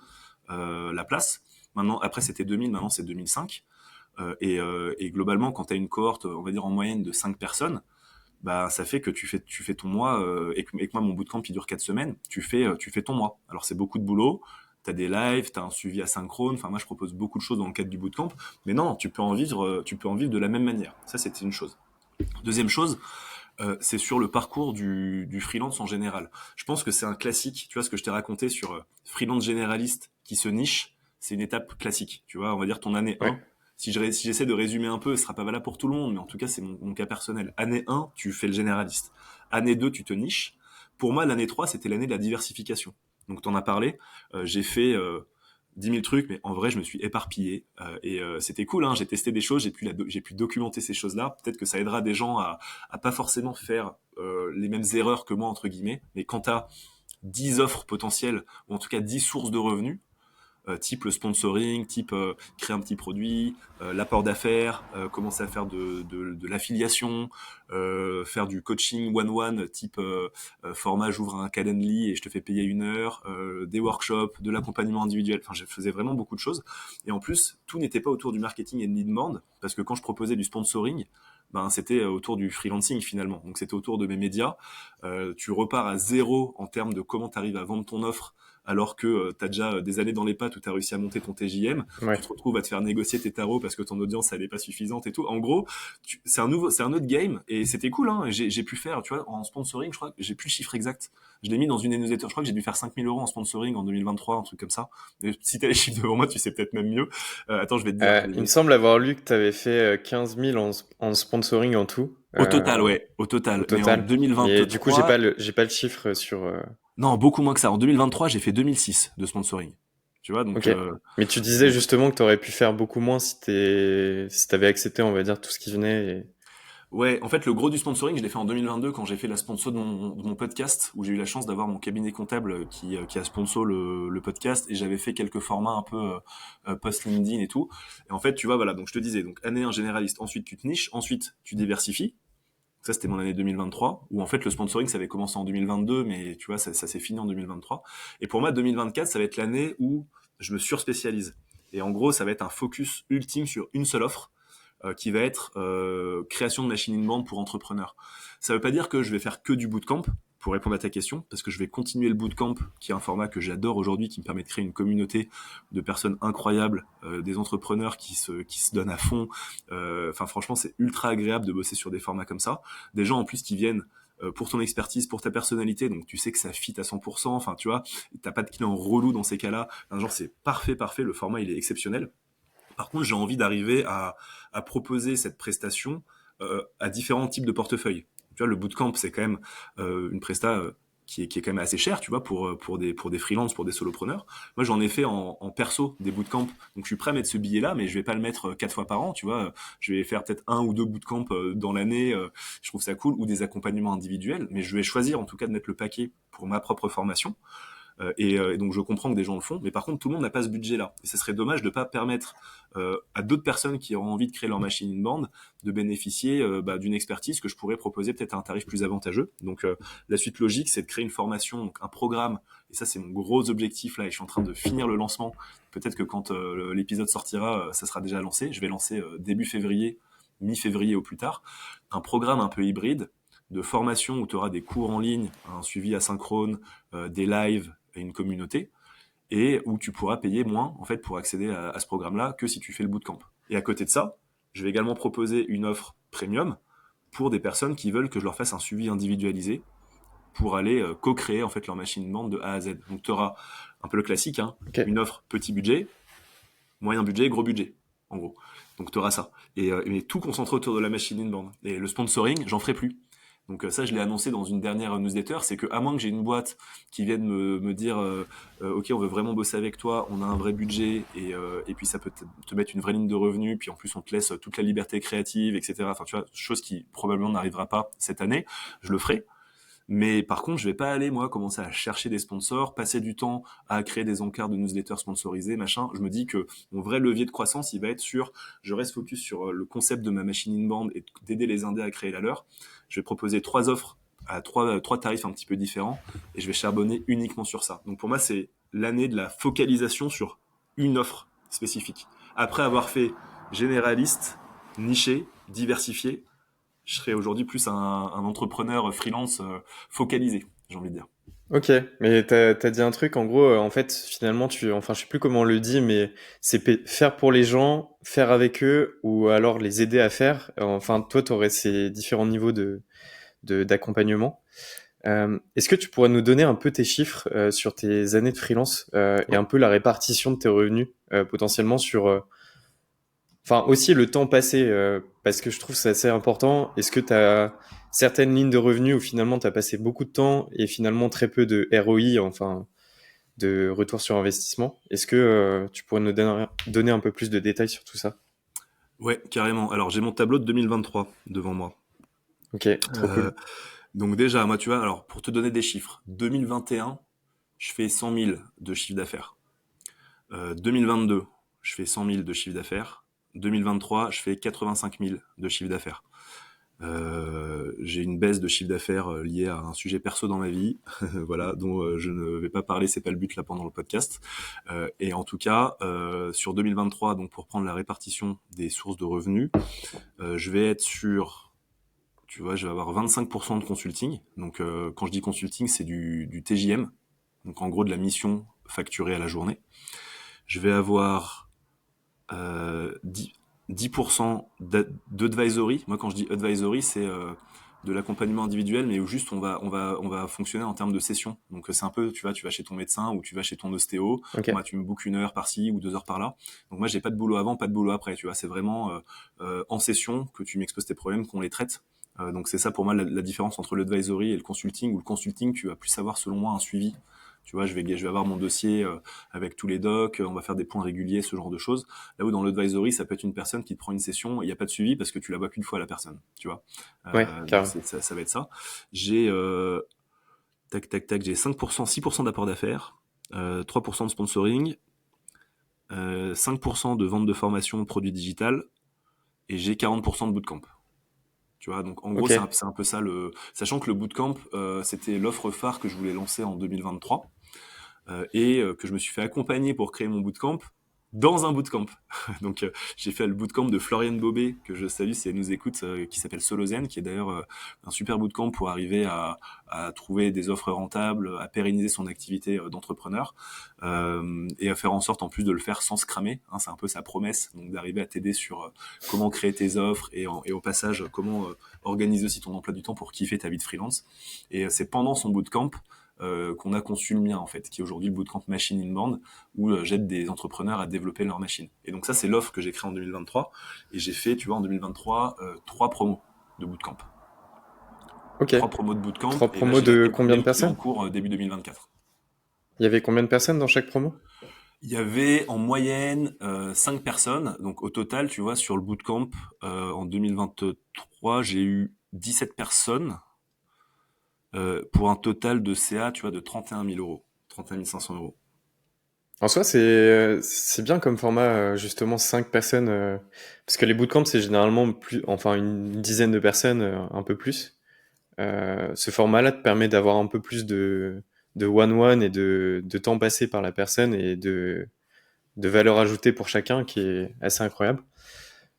la place. Maintenant, après c'était 2000, maintenant c'est 2005. Et globalement, quand tu as une cohorte, on va dire en moyenne de 5 personnes, bah ça fait que tu fais ton mois et que moi mon bootcamp il dure 4 semaines, tu fais ton mois. Alors c'est beaucoup de boulot, t'as des lives, t'as un suivi asynchrone, enfin moi je propose beaucoup de choses dans le cadre du bootcamp, mais non, tu peux en vivre de la même manière. Ça c'était une chose. Deuxième chose, c'est sur le parcours du freelance en général. Je pense que c'est un classique, tu vois ce que je t'ai raconté sur freelance généraliste qui se niche, c'est une étape classique, tu vois, on va dire ton année Ouais. 1. Si j'essaie de résumer un peu, ce sera pas valable pour tout le monde, mais en tout cas c'est mon cas personnel. Année 1, tu fais le généraliste. Année 2, tu te niches. Pour moi, l'année 3, c'était l'année de la diversification. Donc t'en as parlé, j'ai fait 10 000 trucs, mais en vrai, je me suis éparpillé. C'était cool, hein, j'ai testé des choses, j'ai pu documenter ces choses-là. Peut-être que ça aidera des gens à pas forcément faire les mêmes erreurs que moi, entre guillemets. Mais quand tu as 10 offres potentielles, ou en tout cas 10 sources de revenus, type le sponsoring, type créer un petit produit, l'apport d'affaires, commencer à faire de l'affiliation, faire du coaching one-one, type format j'ouvre un Calendly et je te fais payer 1 heure, des workshops, de l'accompagnement individuel. Enfin, je faisais vraiment beaucoup de choses. Et en plus, tout n'était pas autour du marketing et de l'inbound, parce que quand je proposais du sponsoring, ben, c'était autour du freelancing finalement. Donc c'était autour de mes médias. Tu repars à zéro en termes de comment tu arrives à vendre ton offre alors que tu as déjà des années dans les pattes où tu as réussi à monter ton TJM, tu Ouais. te retrouves à te faire négocier tes tarots parce que ton audience elle est pas suffisante et tout. En gros, c'est un autre game et c'était cool. Hein. J'ai pu faire, tu vois, en sponsoring, je crois que j'ai plus le chiffre exact. Je l'ai mis dans une newsletter. Je crois que j'ai dû faire 5 000 euros en sponsoring en 2023, un truc comme ça. Et si t'as les chiffres devant moi, tu sais peut-être même mieux. Attends, je vais te dire. Il me semble avoir lu que tu avais fait 15 000 en sponsoring en tout, Au total, ouais, au au total. Mais en total. Et du coup, 2023, j'ai pas le chiffre sur. non, beaucoup moins que ça. En 2023, j'ai fait 2006 de sponsoring. Tu vois, donc Ok. Mais tu disais justement que tu aurais pu faire beaucoup moins si t'avais accepté, on va dire, tout ce qui venait. ouais, en fait, le gros du sponsoring, je l'ai fait en 2022 quand j'ai fait la sponsor de mon podcast, où j'ai eu la chance d'avoir mon cabinet comptable qui a sponsor le podcast, et j'avais fait quelques formats un peu post LinkedIn et tout. Et en fait, tu vois, voilà, donc je te disais, donc année un généraliste, ensuite tu te niches, ensuite tu diversifies. Ça, c'était mon année 2023, où en fait le sponsoring, ça avait commencé en 2022, mais tu vois, ça s'est fini en 2023. Et pour moi, 2024, ça va être l'année où je me surspécialise. Et en gros, ça va être un focus ultime sur une seule offre qui va être création de machines in-band pour entrepreneurs. Ça veut pas dire que je vais faire que du bootcamp, pour répondre à ta question, parce que je vais continuer le bootcamp, qui est un format que j'adore aujourd'hui, qui me permet de créer une communauté de personnes incroyables, des entrepreneurs qui se donnent à fond. Enfin, franchement, c'est ultra agréable de bosser sur des formats comme ça. Des gens en plus qui viennent pour ton expertise, pour ta personnalité, donc tu sais que ça fit à 100%, enfin tu vois, t'as pas de client relou dans ces cas-là, enfin, genre c'est parfait, le format il est exceptionnel. Par contre, j'ai envie d'arriver à proposer cette prestation à différents types de portefeuilles. Tu vois, le bootcamp, c'est quand même une presta qui est quand même assez chère, tu vois, pour des freelances, pour des solopreneurs. Moi, j'en ai fait en perso des bootcamps, donc je suis prêt à mettre ce billet-là, mais je vais pas le mettre 4 fois par an, tu vois. Je vais faire peut-être 1 ou 2 bootcamps dans l'année, je trouve ça cool, ou des accompagnements individuels, mais je vais choisir en tout cas de mettre le paquet pour ma propre formation. Et donc je comprends que des gens le font, mais par contre tout le monde n'a pas ce budget-là. Et ce serait dommage de ne pas permettre à d'autres personnes qui auront envie de créer leur machine in-band de bénéficier d'une expertise que je pourrais proposer peut-être à un tarif plus avantageux. Donc la suite logique, c'est de créer une formation, donc un programme. Et ça, c'est mon gros objectif là. Et je suis en train de finir le lancement. Peut-être que quand l'épisode sortira, ça sera déjà lancé. Je vais lancer début février, mi-février au plus tard, un programme un peu hybride de formation où tu auras des cours en ligne, un suivi asynchrone, des lives et une communauté, et où tu pourras payer moins en fait pour accéder à ce programme-là que si tu fais le bootcamp. Et à côté de ça, je vais également proposer une offre premium pour des personnes qui veulent que je leur fasse un suivi individualisé pour aller co-créer en fait leur machine bande de A à Z. Donc tu auras un peu le classique, hein, Ok. une offre petit budget, moyen budget, gros budget, en gros. Donc tu auras ça. Mais tout concentré autour de la machine inbound. Et le sponsoring, j'en ferai plus. Donc ça, je l'ai annoncé dans une dernière newsletter, c'est que à moins que j'ai une boîte qui vienne me dire ok, on veut vraiment bosser avec toi, on a un vrai budget et puis ça peut te mettre une vraie ligne de revenus, puis en plus on te laisse toute la liberté créative, etc. Enfin tu vois, chose qui probablement n'arrivera pas cette année, je le ferai. Mais par contre, je vais pas aller, moi, commencer à chercher des sponsors, passer du temps à créer des encarts de newsletters sponsorisés, machin. Je me dis que mon vrai levier de croissance, il va être sur, je reste focus sur le concept de ma machine inbound et d'aider les indés à créer la leur. Je vais proposer 3 offres à trois tarifs un petit peu différents et je vais charbonner uniquement sur ça. Donc pour moi, c'est l'année de la focalisation sur une offre spécifique. Après avoir fait généraliste, niché, diversifié, je serais aujourd'hui plus un entrepreneur freelance focalisé, j'ai envie de dire. Ok, mais t'as dit un truc, en gros, en fait, finalement, enfin, je sais plus comment on le dit, mais c'est faire pour les gens, faire avec eux, ou alors les aider à faire. Enfin, toi, t'aurais ces différents niveaux d'accompagnement. Est-ce que tu pourrais nous donner un peu tes chiffres sur tes années de freelance et Ouais. un peu la répartition de tes revenus potentiellement sur enfin, aussi le temps passé, parce que je trouve que c'est assez important. Est-ce que tu as certaines lignes de revenus où finalement tu as passé beaucoup de temps et finalement très peu de ROI, enfin de retour sur investissement? Est-ce que tu pourrais nous donner un peu plus de détails sur tout ça? Ouais, carrément. Alors j'ai mon tableau de 2023 devant moi. Ok, trop Euh, cool. donc déjà, moi tu vois, alors pour te donner des chiffres, 2021, je fais 100 000 de chiffre d'affaires. 2022, je fais 100 000 de chiffre d'affaires. 2023, je fais 85 000 de chiffre d'affaires. J'ai une baisse de chiffre d'affaires liée à un sujet perso dans ma vie, voilà, dont je ne vais pas parler, c'est pas le but là pendant le podcast. Et en tout cas, sur 2023, donc pour prendre la répartition des sources de revenus, je vais être sur, tu vois, je vais avoir 25% de consulting. Donc quand je dis consulting, c'est du TJM, donc en gros de la mission facturée à la journée. Je vais avoir 10, 10% d'advisory. Moi, quand je dis advisory, c'est de l'accompagnement individuel, mais où juste on va fonctionner en termes de session. Donc c'est un peu, tu vois, tu vas chez ton médecin ou tu vas chez ton ostéo. Ok, Bon, bah, tu me bookes 1 heure par-ci ou 2 heures par-là. Donc moi, j'ai pas de boulot avant, pas de boulot après. Tu vois, c'est vraiment en session que tu m'exposes tes problèmes, qu'on les traite. Donc c'est ça pour moi la différence entre l'advisory et le consulting. Où le consulting, tu vas plus avoir selon moi un suivi. Tu vois, je vais avoir mon dossier avec tous les docs, on va faire des points réguliers, ce genre de choses. Là où dans l'advisory, ça peut être une personne qui te prend une session, il n'y a pas de suivi parce que tu la vois qu'une fois la personne, tu vois. ouais, Donc carrément. ça va être ça. J'ai tac tac tac, j'ai 5%, 6% d'apport d'affaires, 3% de sponsoring, 5% de vente de formation de produits digital et j'ai 40% de bootcamp. Tu vois, donc en gros Ok, c'est un peu ça le, sachant que le bootcamp c'était l'offre phare que je voulais lancer en 2023 que je me suis fait accompagner pour créer mon bootcamp dans un bootcamp. Donc j'ai fait le bootcamp de Floriane Bobet, que je salue si elle nous écoute, qui s'appelle Solozen, qui est d'ailleurs un super bootcamp pour arriver à trouver des offres rentables, à pérenniser son activité d'entrepreneur, et à faire en sorte en plus de le faire sans se cramer. Hein, c'est un peu sa promesse, donc d'arriver à t'aider sur comment créer tes offres et au passage comment organiser aussi ton emploi du temps pour kiffer ta vie de freelance. Et c'est pendant son bootcamp qu'on a conçu le mien en fait, qui est aujourd'hui le bootcamp Machine Inbound, où j'aide des entrepreneurs à développer leur machine. Et donc ça c'est l'offre que j'ai créée en 2023, et j'ai fait, tu vois, en 2023 3 promos de bootcamp. ok. 3 promos de bootcamp, Trois et là promos j'ai la de combien de quatrième qui est en personnes? cours début 2024. Il y avait combien de personnes dans chaque promo? Il y avait en moyenne 5 personnes, donc au total, tu vois, sur le bootcamp en 2023, j'ai eu 17 personnes pour un total de CA, tu vois, de 31 000 euros, 31 500 euros. En soi, c'est bien comme format, justement 5 personnes, parce que les bootcamps, c'est généralement plus, enfin une dizaine de personnes, un peu plus. Ce format-là te permet d'avoir un peu plus de one-one et de temps passé par la personne et de valeur ajoutée pour chacun qui est assez incroyable.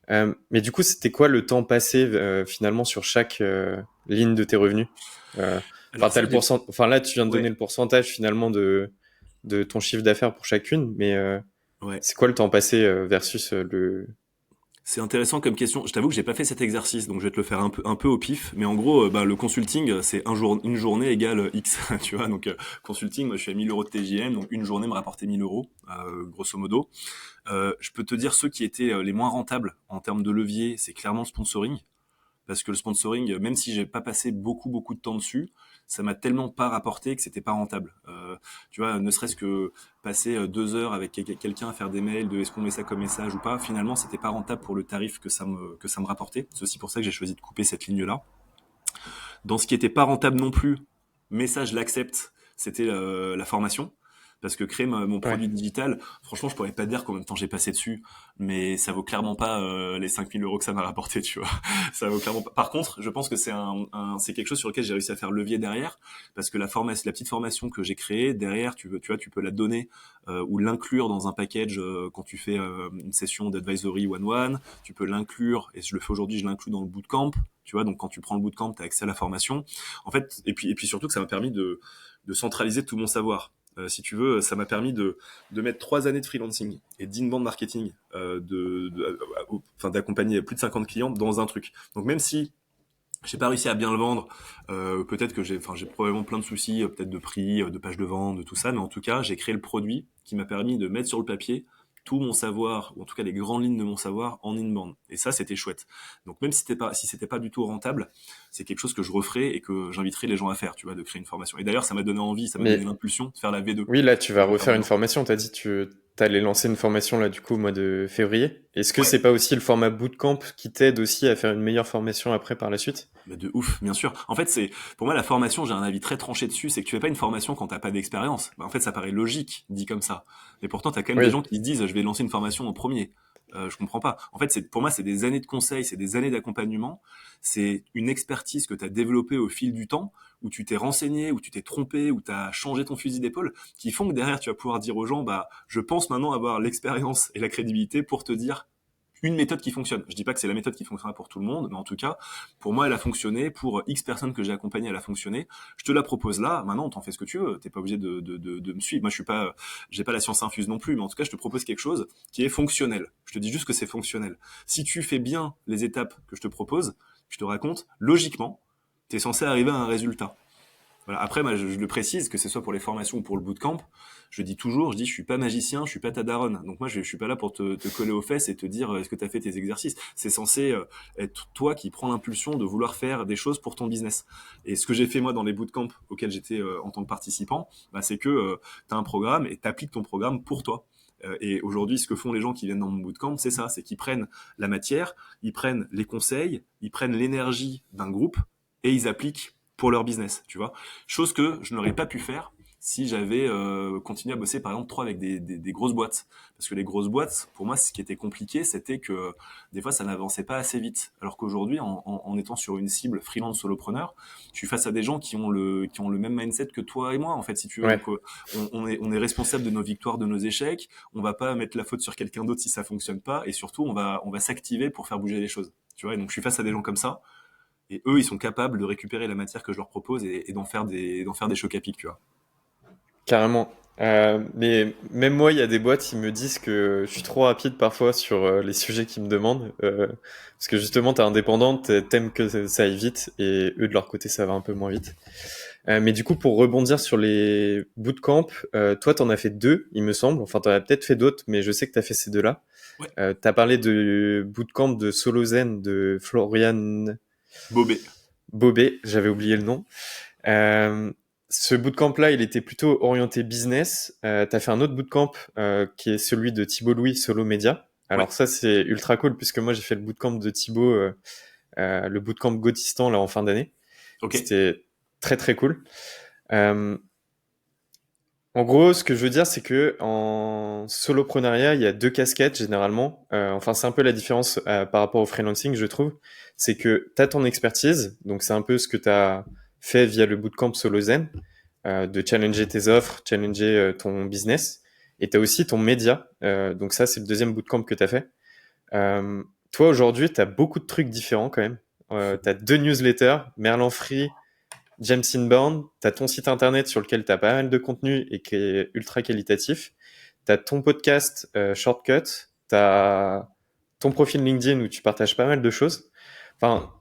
Mais du coup, c'était quoi le temps passé finalement sur chaque ligne de tes revenus? Euh, Enfin, Alors ça, enfin là, tu viens de donner ouais, le pourcentage finalement de ton chiffre d'affaires pour chacune, mais ouais. c'est quoi le temps passé versus le... C'est intéressant comme question. Je t'avoue que j'ai pas fait cet exercice, donc je vais te le faire un peu au pif. Mais en gros, le consulting, c'est une journée égale X, tu vois. Donc, consulting, moi, je suis à 1000 euros de TJM, donc une journée me rapportait 1000 euros, grosso modo. Je peux te dire ceux qui étaient les moins rentables en termes de levier, c'est clairement le sponsoring. Parce que le sponsoring, même si j'ai pas passé beaucoup de temps dessus, ça m'a tellement pas rapporté que c'était pas rentable. Tu vois, ne serait-ce que passer 2 heures avec quelqu'un à faire des mails de est-ce qu'on met ça comme message ou pas, finalement c'était pas rentable pour le tarif que ça me rapportait. C'est aussi pour ça que j'ai choisi de couper cette ligne-là. Dans ce qui était pas rentable non plus, mais ça je l'accepte, c'était la formation. Parce que créer mon Ouais. produit digital, franchement, je pourrais pas te dire combien de temps j'ai passé dessus, mais ça vaut clairement pas les 5000 euros que ça m'a rapporté, tu vois. Ça vaut clairement pas. Par contre, je pense que c'est quelque chose sur lequel j'ai réussi à faire levier derrière, parce que la petite formation que j'ai créée derrière, tu vois, tu peux la donner ou l'inclure dans un package quand tu fais une session d'advisory one-one. Tu peux l'inclure, et je le fais aujourd'hui, je l'inclus dans le bootcamp. Tu vois, donc quand tu prends le bootcamp, tu as accès à la formation. En fait, et puis surtout que ça m'a permis de centraliser tout mon savoir. Si tu veux, ça m'a permis de mettre 3 années de freelancing et d'inbound marketing, enfin d'accompagner plus de 50 clients dans un truc. Donc même si j'ai pas réussi à bien le vendre, peut-être que j'ai probablement plein de soucis, peut-être de prix, de page de vente, de tout ça, mais en tout cas, j'ai créé le produit qui m'a permis de mettre sur le papier tout mon savoir, ou en tout cas les grandes lignes de mon savoir en inbound. Et ça, c'était chouette. Donc même si c'était pas du tout rentable, c'est quelque chose que je referai et que j'inviterai les gens à faire, tu vois, de créer une formation. Et d'ailleurs, ça m'a donné envie, ça m'a donné Mais l'impulsion de faire la V2. oui, là, tu Je vas vais faire refaire une demain. formation. T'as dit tu allais lancer une formation là, du coup, au mois de février. Est-ce que Ouais. c'est pas aussi le format bootcamp qui t'aide aussi à faire une meilleure formation après par la suite? Bah de ouf, bien sûr. En fait, pour moi la formation, j'ai un avis très tranché dessus, c'est que tu fais pas une formation quand t'as pas d'expérience. Bah, en fait, ça paraît logique dit comme ça, mais pourtant t'as quand même des Oui, gens qui se disent je vais lancer une formation en premier. Je comprends pas. En fait, pour moi c'est des années de conseils, c'est des années d'accompagnement, c'est une expertise que t'as développée au fil du temps, où tu t'es renseigné, où tu t'es trompé, où t'as changé ton fusil d'épaule, qui font que derrière tu vas pouvoir dire aux gens bah je pense maintenant avoir l'expérience et la crédibilité pour te dire une méthode qui fonctionne. Je dis pas que c'est la méthode qui fonctionnera pour tout le monde, mais en tout cas, pour moi, elle a fonctionné. Pour X personnes que j'ai accompagnées, elle a fonctionné. Je te la propose là. Maintenant, t'en fais ce que tu veux. T'es pas obligé de me suivre. Moi, j'ai pas la science infuse non plus, mais en tout cas, je te propose quelque chose qui est fonctionnel. Je te dis juste que c'est fonctionnel. Si tu fais bien les étapes que je te propose, je te raconte, logiquement, t'es censé arriver à un résultat. Voilà. Après, moi, je le précise, que ce soit pour les formations ou pour le bootcamp, je dis toujours, je suis pas magicien, je suis pas ta daronne. Donc moi, je suis pas là pour te coller aux fesses et te dire est-ce que tu as fait tes exercices. C'est censé être toi qui prends l'impulsion de vouloir faire des choses pour ton business. Et ce que j'ai fait moi dans les bootcamps auxquels j'étais en tant que participant, bah, c'est que tu as un programme et tu appliques ton programme pour toi. Et aujourd'hui, ce que font les gens qui viennent dans mon bootcamp, c'est ça, c'est qu'ils prennent la matière, ils prennent les conseils, ils prennent l'énergie d'un groupe et ils appliquent pour leur business, tu vois. Chose que je n'aurais pas pu faire si j'avais continué à bosser par exemple trop avec des grosses boîtes. Parce que les grosses boîtes, pour moi, ce qui était compliqué, c'était que des fois, ça n'avançait pas assez vite. Alors qu'aujourd'hui, en étant sur une cible freelance solopreneur, je suis face à des gens qui ont le même mindset que toi et moi, en fait, si tu veux. ouais, Donc, on est responsable de nos victoires, de nos échecs. On va pas mettre la faute sur quelqu'un d'autre si ça fonctionne pas. Et surtout, on va s'activer pour faire bouger les choses. Tu vois, et donc je suis face à des gens comme ça. Et eux, ils sont capables de récupérer la matière que je leur propose et d'en faire des chocs à pic, tu vois. carrément. Mais même moi, il y a des boîtes qui me disent que je suis trop rapide parfois sur les sujets qu'ils me demandent. Parce que justement, t'es indépendante, t'aimes que ça aille vite, et eux, de leur côté, ça va un peu moins vite. Mais du coup, pour rebondir sur les bootcamps, toi, t'en as fait deux, il me semble. Enfin, t'en as peut-être fait d'autres, mais je sais que t'as fait ces deux-là. Ouais. T'as parlé de bootcamp de Solo Zen de Florian Bobé. Bobé, j'avais oublié le nom. Euh, Ce bootcamp-là, il était plutôt orienté business. T'as fait un autre bootcamp qui est celui de Thibaut Louis, Solo Media. Ouais. Alors ça, c'est ultra cool puisque moi, j'ai fait le bootcamp de Thibaut, le bootcamp Gothistan, là, en fin d'année. Ok. C'était très, très cool. Euh, En gros, ce que je veux dire, c'est que en soloprenariat, il y a deux casquettes généralement. Enfin, c'est un peu la différence par rapport au freelancing, je trouve. C'est que tu as ton expertise, donc c'est un peu ce que tu as fait via le bootcamp SoloZen, de challenger tes offres, challenger ton business. Et tu as aussi ton média. Donc ça, c'est le deuxième bootcamp que tu as fait. Euh, Toi, aujourd'hui, tu as beaucoup de trucs différents quand même. Tu as deux newsletters, Merlan Free, James Inbound, tu as ton site internet sur lequel tu as pas mal de contenu et qui est ultra qualitatif. Tu as ton podcast Shortcut, tu as ton profil LinkedIn où tu partages pas mal de choses. Enfin,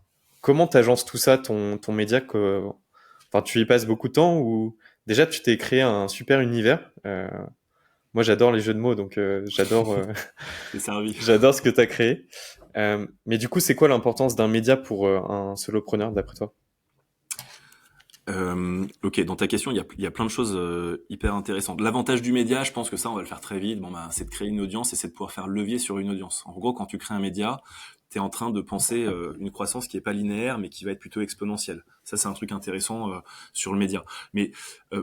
comment t'agences tout ça, ton média enfin, tu y passes beaucoup de temps ou déjà tu t'es créé un super univers. Moi, j'adore les jeux de mots, donc C'est servi. j'adore ce que tu as créé. Mais du coup, c'est quoi l'importance d'un média pour un solopreneur, d'après toi? Ok, dans ta question, il y a plein de choses hyper intéressantes. L'avantage du média, je pense que ça, on va le faire très vite. Bon, bah, c'est de créer une audience et c'est de pouvoir faire levier sur une audience. En gros, quand tu crées un média, tu es en train de penser une croissance qui est pas linéaire, mais qui va être plutôt exponentielle. Ça, c'est un truc intéressant sur le média. Mais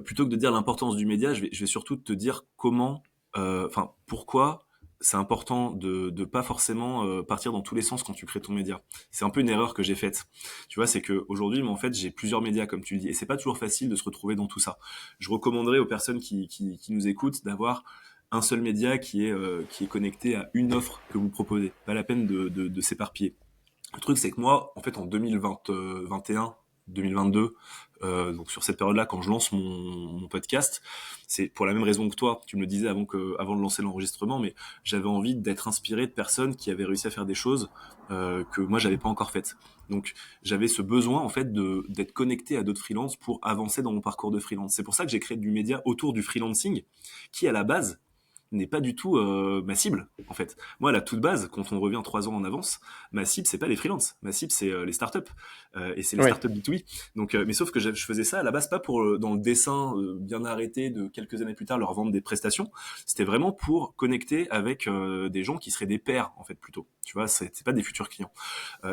plutôt que de dire l'importance du média, je vais surtout te dire comment, enfin, pourquoi c'est important de pas forcément partir dans tous les sens quand tu crées ton média. C'est un peu une erreur que j'ai faite. Tu vois, c'est que aujourd'hui, moi, en fait, j'ai plusieurs médias, comme tu le dis, et c'est pas toujours facile de se retrouver dans tout ça. Je recommanderais aux personnes qui nous écoutent d'avoir un seul média qui est connecté à une offre que vous proposez. Pas la peine de s'éparpiller. Le truc, c'est que moi, en fait, en 2021, 2022, donc sur cette période-là, quand je lance mon podcast, c'est pour la même raison que toi. Tu me le disais avant de lancer l'enregistrement, mais j'avais envie d'être inspiré de personnes qui avaient réussi à faire des choses que moi j'avais pas encore faites. Donc j'avais ce besoin en fait d'être connecté à d'autres freelances pour avancer dans mon parcours de freelance. C'est pour ça que j'ai créé du média autour du freelancing, qui à la base n'est pas du tout ma cible en fait. Moi à la toute base, quand on revient 3 ans en avance, ma cible c'est pas les freelances, ma cible c'est les startups et c'est les Oui. startups B2B. Donc mais sauf que je faisais ça à la base pas pour dans le dessin bien arrêté de quelques années plus tard leur vendre des prestations, c'était vraiment pour connecter avec des gens qui seraient des pairs en fait plutôt. Tu vois, c'est pas des futurs clients.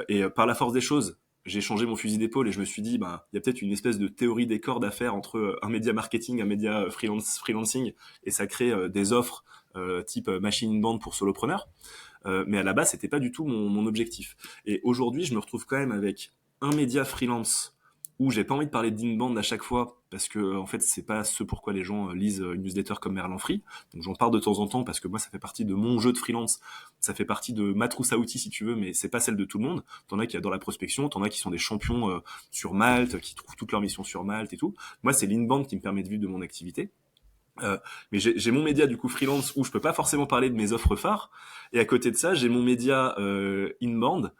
Et par la force des choses, j'ai changé mon fusil d'épaule et je me suis dit, bah, il y a peut-être une espèce de théorie des cordes à faire entre un média marketing, un média freelancing, et ça crée des offres type machine in band pour solopreneurs. Mais à la base, c'était pas du tout mon objectif. Et aujourd'hui, je me retrouve quand même avec un média freelance où j'ai pas envie de parler d'inbound à chaque fois parce que en fait c'est pas ce pourquoi les gens lisent une newsletter comme Merlin Free. Donc j'en parle de temps en temps parce que moi ça fait partie de mon jeu de freelance, ça fait partie de ma trousse à outils si tu veux, mais c'est pas celle de tout le monde. T'en as qui adorent la prospection, t'en as qui sont des champions sur Malte, qui trouvent toutes leurs missions sur Malte et tout. Moi c'est l'inbound qui me permet de vivre de mon activité. Mais j'ai mon média du coup freelance où je peux pas forcément parler de mes offres phares. Et à côté de ça, j'ai mon média inbound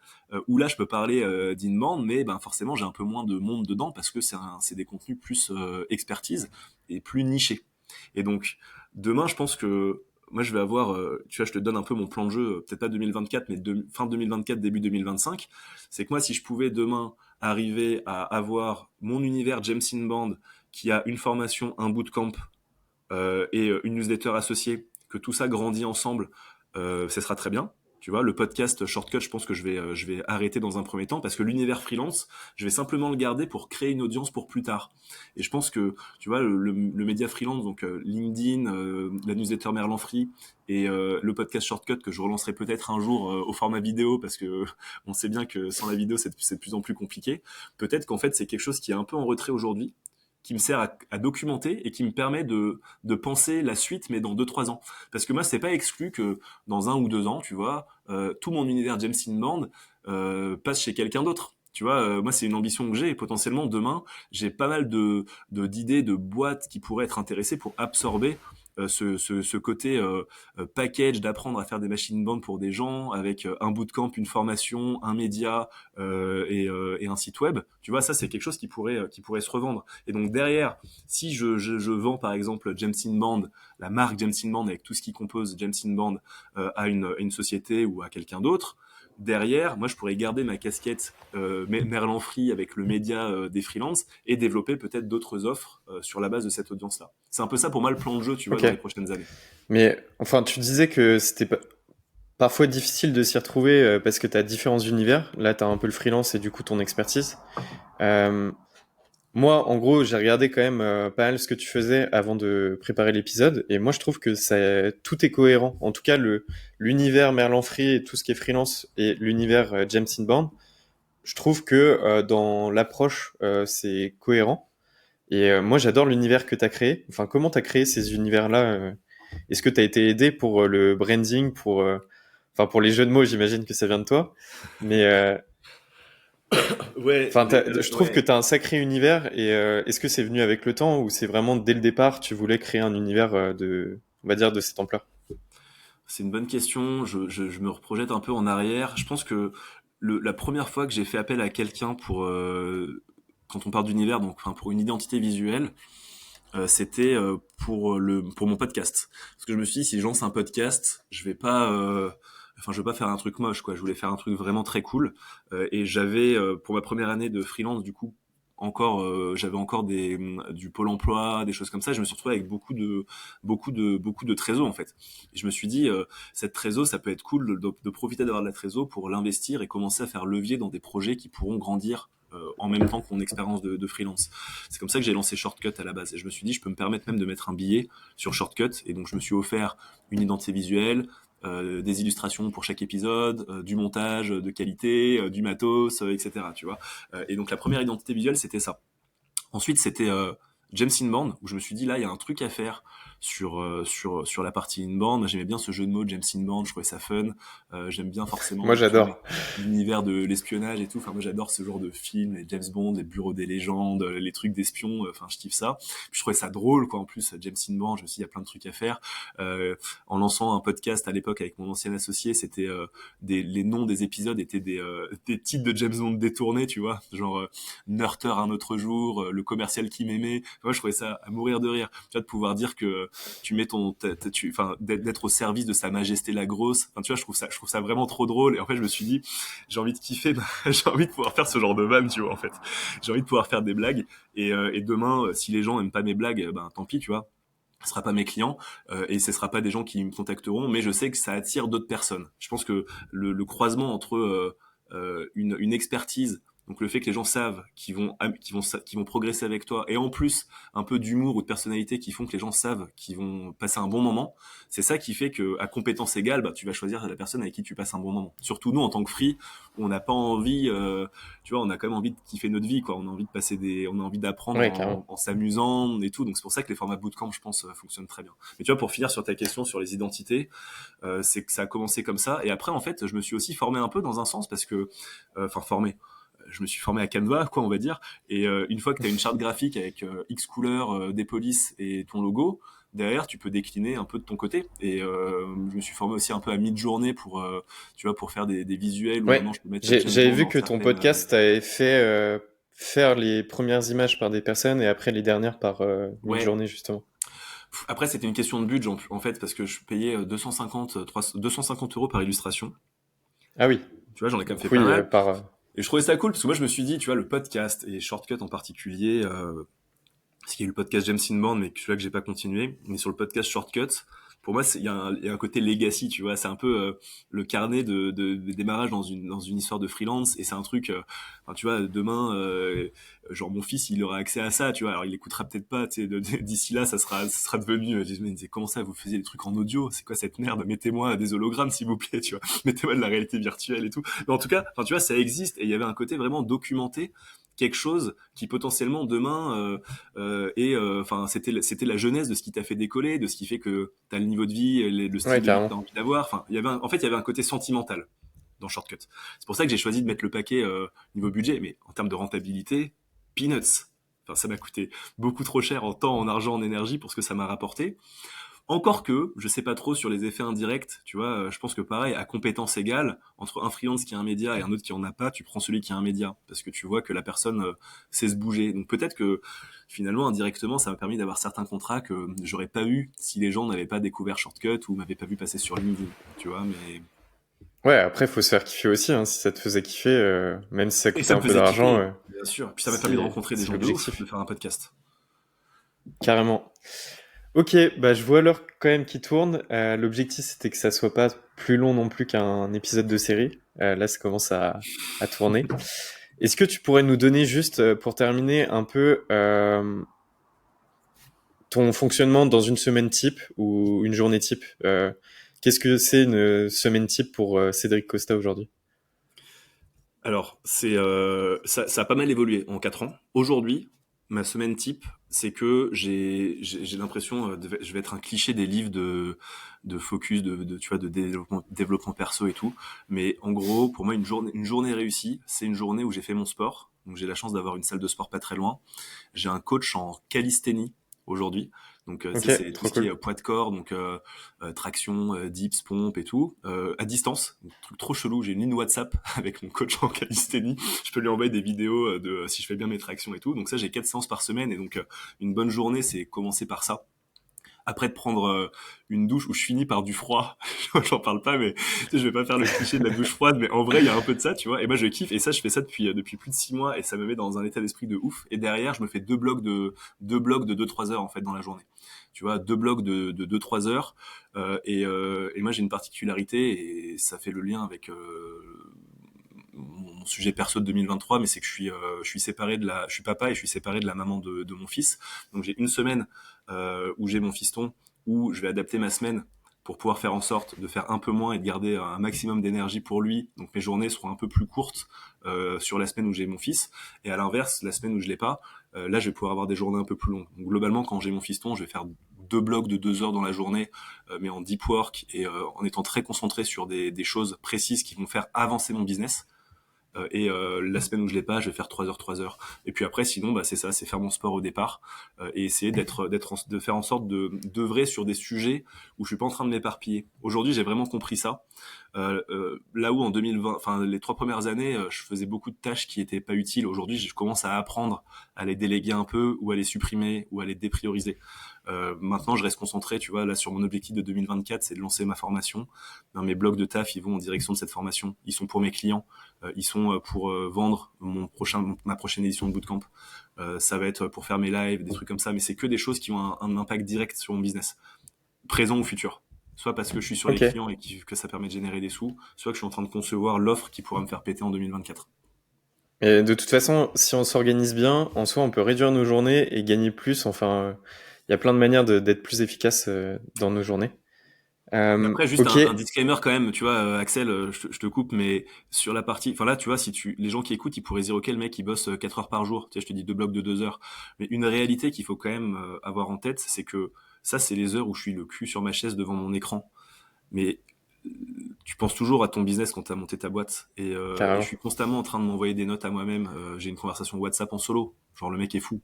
où là je peux parler d'inbound, mais ben forcément j'ai un peu moins de monde dedans parce que c'est des contenus plus expertise et plus nichés. Et donc demain, je pense que moi je vais avoir, tu vois, je te donne un peu mon plan de jeu, peut-être pas 2024, mais fin 2024, début 2025. C'est que moi, si je pouvais demain arriver à avoir mon univers James Inbound qui a une formation, un bootcamp et une newsletter associée, que tout ça grandit ensemble, ce sera très bien. Tu vois, le podcast Shortcut, je pense que je vais arrêter dans un premier temps parce que l'univers freelance, je vais simplement le garder pour créer une audience pour plus tard. Et je pense que, tu vois, le média freelance, donc LinkedIn, la newsletter Merlin Free et le podcast Shortcut que je relancerai peut-être un jour au format vidéo parce que on sait bien que sans la vidéo, c'est de plus en plus compliqué. Peut-être qu'en fait, c'est quelque chose qui est un peu en retrait aujourd'hui qui me sert à documenter et qui me permet de penser la suite, mais dans 2 3 ans. Parce que moi, c'est pas exclu que dans 1 ou 2 ans, tu vois, tout mon univers James Inman passe chez quelqu'un d'autre. Tu vois, moi, c'est une ambition que j'ai et potentiellement demain, j'ai pas mal d'idées de boîtes qui pourraient être intéressées pour absorber ce côté package d'apprendre à faire des machines bandes pour des gens avec un bootcamp, une formation, un média et un site web. Tu vois, ça c'est quelque chose qui pourrait se revendre. Et donc derrière, si je vends par exemple James Band, la marque James Band avec tout ce qui compose James Band à une société ou à quelqu'un d'autre, derrière, moi, je pourrais garder ma casquette Merlin Free avec le média des freelances et développer peut-être d'autres offres sur la base de cette audience-là. C'est un peu ça pour moi le plan de jeu, tu vois, Ok. dans les prochaines années. Mais enfin, tu disais que c'était parfois difficile de s'y retrouver parce que tu as différents univers. Là, tu as un peu le freelance et du coup ton expertise. Euh, Moi, en gros, j'ai regardé quand même pas mal ce que tu faisais avant de préparer l'épisode, et moi je trouve que tout est cohérent. En tout cas, l'univers Merlin Free et tout ce qui est freelance et l'univers James Inbound, je trouve que dans l'approche, c'est cohérent. Et moi, j'adore l'univers que tu as créé. Enfin, comment tu as créé ces univers-là Est-ce que tu as été aidé pour le branding, enfin pour les jeux de mots, j'imagine que ça vient de toi. Mais Ouais, enfin, je trouve que ouais. tu as un sacré univers et est-ce que c'est venu avec le temps ou c'est vraiment dès le départ tu voulais créer un univers on va dire de cette ampleur? C'est une bonne question. Je me reprojette un peu en arrière. Je pense que la première fois que j'ai fait appel à quelqu'un pour quand on parle d'univers, donc enfin, pour une identité visuelle, c'était pour mon podcast. Parce que je me suis dit, si je lance un podcast, je vais pas enfin je veux pas faire un truc moche quoi. Je voulais faire un truc vraiment très cool. Et j'avais pour ma première année de freelance du coup encore j'avais encore du pôle emploi, des choses comme ça. Je me suis retrouvé avec beaucoup de trésor en fait. Et je me suis dit cette trésor, ça peut être cool de profiter d'avoir de la trésor pour l'investir et commencer à faire levier dans des projets qui pourront grandir en même temps que mon expérience de freelance. C'est comme ça que j'ai lancé Shortcut à la base. Et je me suis dit, je peux me permettre même de mettre un billet sur Shortcut. Et donc, je me suis offert une identité visuelle, des illustrations pour chaque épisode, du montage de qualité, du matos, etc. Tu vois. Et donc, la première identité visuelle, c'était ça. Ensuite, c'était James Inbound, où je me suis dit, là, il y a un truc à faire sur la partie inbound. J'aimais bien ce jeu de mots, James Inbound, je trouvais ça fun. J'aime bien Moi, forcément, tu vois, j'adore. l'univers de l'espionnage et tout. Enfin, moi, j'adore ce genre de films, les James Bond, les bureaux des légendes, les trucs d'espions. Enfin, je kiffe ça. Puis, je trouvais ça drôle, quoi. En plus, James Inbound, je me suis dit, il y a plein de trucs à faire. En lançant un podcast à l'époque avec mon ancien associé, c'était les noms des épisodes étaient des titres de James Bond détournés, tu vois. Genre, Nurter un autre jour, le commercial qui m'aimait. Moi, je trouvais ça à mourir de rire. Tu vois, de pouvoir dire que tu mets enfin, d'être au service de Sa Majesté la Grosse. Enfin, tu vois, je trouve ça vraiment trop drôle. Et en fait, je me suis dit, j'ai envie de kiffer, j'ai envie de pouvoir faire ce genre de vanne, tu vois, en fait. J'ai envie de pouvoir faire des blagues. Et demain, si les gens aiment pas mes blagues, ben, tant pis, tu vois. Ce sera pas mes clients et ce sera pas des gens qui me contacteront, mais je sais que ça attire d'autres personnes. Je pense que le croisement entre une expertise, donc le fait que les gens savent qu'ils vont progresser avec toi, et en plus un peu d'humour ou de personnalité qui font que les gens savent qu'ils vont passer un bon moment, c'est ça qui fait que à compétence égale, bah, tu vas choisir la personne avec qui tu passes un bon moment. Surtout nous en tant que free, on n'a pas envie, tu vois, on a quand même envie de kiffer notre vie, quoi. On a envie de on a envie d'apprendre Ouais, carrément. en s'amusant et tout. Donc c'est pour ça que les formats bootcamp, je pense, fonctionnent très bien. Mais tu vois, pour finir sur ta question sur les identités, c'est que ça a commencé comme ça. Et après, en fait, je me suis aussi formé un peu dans un sens parce que, enfin, formé. Je me suis formé à Canva, quoi, on va dire. Et une fois que tu as une charte graphique avec X couleurs, des polices et ton logo, derrière, tu peux décliner un peu de ton côté. Et je me suis formé aussi un peu à Midjourney pour, tu vois, pour faire des visuels où Ouais, maintenant je peux mettre James j'avais Bond vu dans que ton certaines. podcast avait fait faire les premières images par des personnes et après les dernières par Ouais. Midjourney, justement. Après, c'était une question de budget en fait, parce que je payais 250 euros par illustration. Ah oui, Tu vois, j'en ai quand même fait donc pas oui, mal. par... Et je trouvais ça cool parce que moi je me suis dit, tu vois, le podcast et Shortcut en particulier, parce qu'il y a eu le podcast James Inbound, mais celui-là que j'ai pas continué, mais sur le podcast Shortcut, pour moi, il y a un côté legacy, tu vois, c'est un peu le carnet de démarrage dans une histoire de freelance, et c'est un truc, enfin, tu vois, demain, genre mon fils, il aura accès à ça, tu vois, alors il écoutera peut-être pas, tu sais, d'ici là, ça sera devenu, mais comment ça, vous faisiez des trucs en audio, c'est quoi cette merde, mettez-moi des hologrammes, s'il vous plaît, tu vois, mettez-moi de la réalité virtuelle et tout, mais en tout cas, enfin, tu vois, ça existe, et il y avait un côté vraiment documenté, quelque chose qui potentiellement demain et enfin c'était la jeunesse de ce qui t'a fait décoller, de ce qui fait que t'as le niveau de vie, le Ouais, style de vie que carrément. t'as envie d'avoir. Enfin, en fait, il y avait un côté sentimental dans Shortcut. C'est pour ça que j'ai choisi de mettre le paquet niveau budget, mais en termes de rentabilité, peanuts. Enfin, ça m'a coûté beaucoup trop cher en temps, en argent, en énergie pour ce que ça m'a rapporté. Encore que, je sais pas trop sur les effets indirects, tu vois, je pense que pareil, à compétence égale, entre un freelance qui a un média et un autre qui en a pas, tu prends celui qui a un média, parce que tu vois que la personne sait se bouger. Donc peut-être que finalement, indirectement, ça m'a permis d'avoir certains contrats que j'aurais pas eu si les gens n'avaient pas découvert Shortcut ou m'avaient pas vu passer sur LinkedIn, tu vois, mais... Ouais, après, faut se faire kiffer aussi, hein. Si ça te faisait kiffer, même si ça Et coûtait ça me un peu faisait d'argent, kiffer, bien sûr. Puis ça m'a permis de rencontrer des c'est gens de ouf, l'objectif. de faire un podcast. Carrément. Ok, bah je vois l'heure quand même qui tourne. L'objectif c'était que ça soit pas plus long non plus qu'un épisode de série. Là, ça commence à tourner. Est-ce que tu pourrais nous donner juste pour terminer un peu ton fonctionnement dans une semaine type ou une journée type? Qu'est-ce que c'est une semaine type pour Cédric Costa aujourd'hui? Alors, ça a pas mal évolué en 4 ans. Aujourd'hui, ma semaine type, c'est que j'ai l'impression, je vais être un cliché des livres de focus, tu vois, de développement perso et tout. Mais en gros, pour moi, une journée réussie, c'est une journée où j'ai fait mon sport. Donc, j'ai la chance d'avoir une salle de sport pas très loin. J'ai un coach en calisthénie aujourd'hui. Donc, Ok, c'est tout trop ce qui cool. est poids de corps, donc traction, dips, pompe et tout, à distance. Un truc trop chelou, j'ai une ligne WhatsApp avec mon coach en calisthénie. Je peux lui envoyer des vidéos de si je fais bien mes tractions et tout. Donc ça, j'ai 4 séances par semaine et donc une bonne journée, c'est commencer par ça. Après de prendre une douche où je finis par du froid, j'en parle pas, mais tu sais, je vais pas faire le cliché de la douche froide, mais en vrai, il y a un peu de ça, tu vois. Et moi, je kiffe. Et ça, je fais ça depuis plus de 6 mois, et ça me met dans un état d'esprit de ouf. Et derrière, je me fais deux blocs de 2-3 heures en fait dans la journée. Tu vois, deux blocs de 2-3 heures. Et moi, j'ai une particularité, et ça fait le lien avec mon sujet perso de 2023, mais c'est que je suis séparé je suis papa et je suis séparé de la maman de mon fils. Donc j'ai une semaine où j'ai mon fiston, où je vais adapter ma semaine pour pouvoir faire en sorte de faire un peu moins et de garder un maximum d'énergie pour lui. Donc mes journées seront un peu plus courtes sur la semaine où j'ai mon fils. Et à l'inverse, la semaine où je l'ai pas, là je vais pouvoir avoir des journées un peu plus longues. Donc globalement, quand j'ai mon fiston, je vais faire 2 blocs de 2 heures dans la journée, mais en deep work et en étant très concentré sur des choses précises qui vont faire avancer mon business. Et la semaine où je l'ai pas, je vais faire 3 heures, 3 heures. Et puis après, sinon, bah, c'est ça, c'est faire mon sport au départ et essayer de faire en sorte d'œuvrer sur des sujets où je suis pas en train de m'éparpiller. Aujourd'hui, j'ai vraiment compris ça. Là où en 2020, enfin les 3 premières années, je faisais beaucoup de tâches qui étaient pas utiles. Aujourd'hui, je commence à apprendre à les déléguer un peu, ou à les supprimer, ou à les déprioriser. Maintenant, je reste concentré, tu vois, là sur mon objectif de 2024, c'est de lancer ma formation. Ben, mes blocs de taf, ils vont en direction de cette formation. Ils sont pour mes clients, ils sont pour vendre ma prochaine édition de bootcamp. Ça va être pour faire mes lives, des trucs comme ça, mais c'est que des choses qui ont un impact direct sur mon business, présent ou futur. Soit parce que je suis sur les Ok. clients et que ça permet de générer des sous, soit que je suis en train de concevoir l'offre qui pourra me faire péter en 2024. Et de toute façon, si on s'organise bien, en soi, on peut réduire nos journées et gagner plus. Enfin, il y a plein de manières d'être plus efficace dans nos journées. Et après, juste Ok. un disclaimer quand même, tu vois, Axel, je te coupe, mais sur la partie, enfin là, tu vois, les gens qui écoutent, ils pourraient dire, ok, le mec, il bosse 4 heures par jour. Tu sais, je te dis 2 blocs de 2 heures. Mais une réalité qu'il faut quand même avoir en tête, c'est que ça, c'est les heures où je suis le cul sur ma chaise devant mon écran. Mais euh, tu penses toujours à ton business quand tu as monté ta boîte. Et je Carrément. suis constamment en train de m'envoyer des notes à moi-même. J'ai une conversation WhatsApp en solo. Genre, le mec est fou.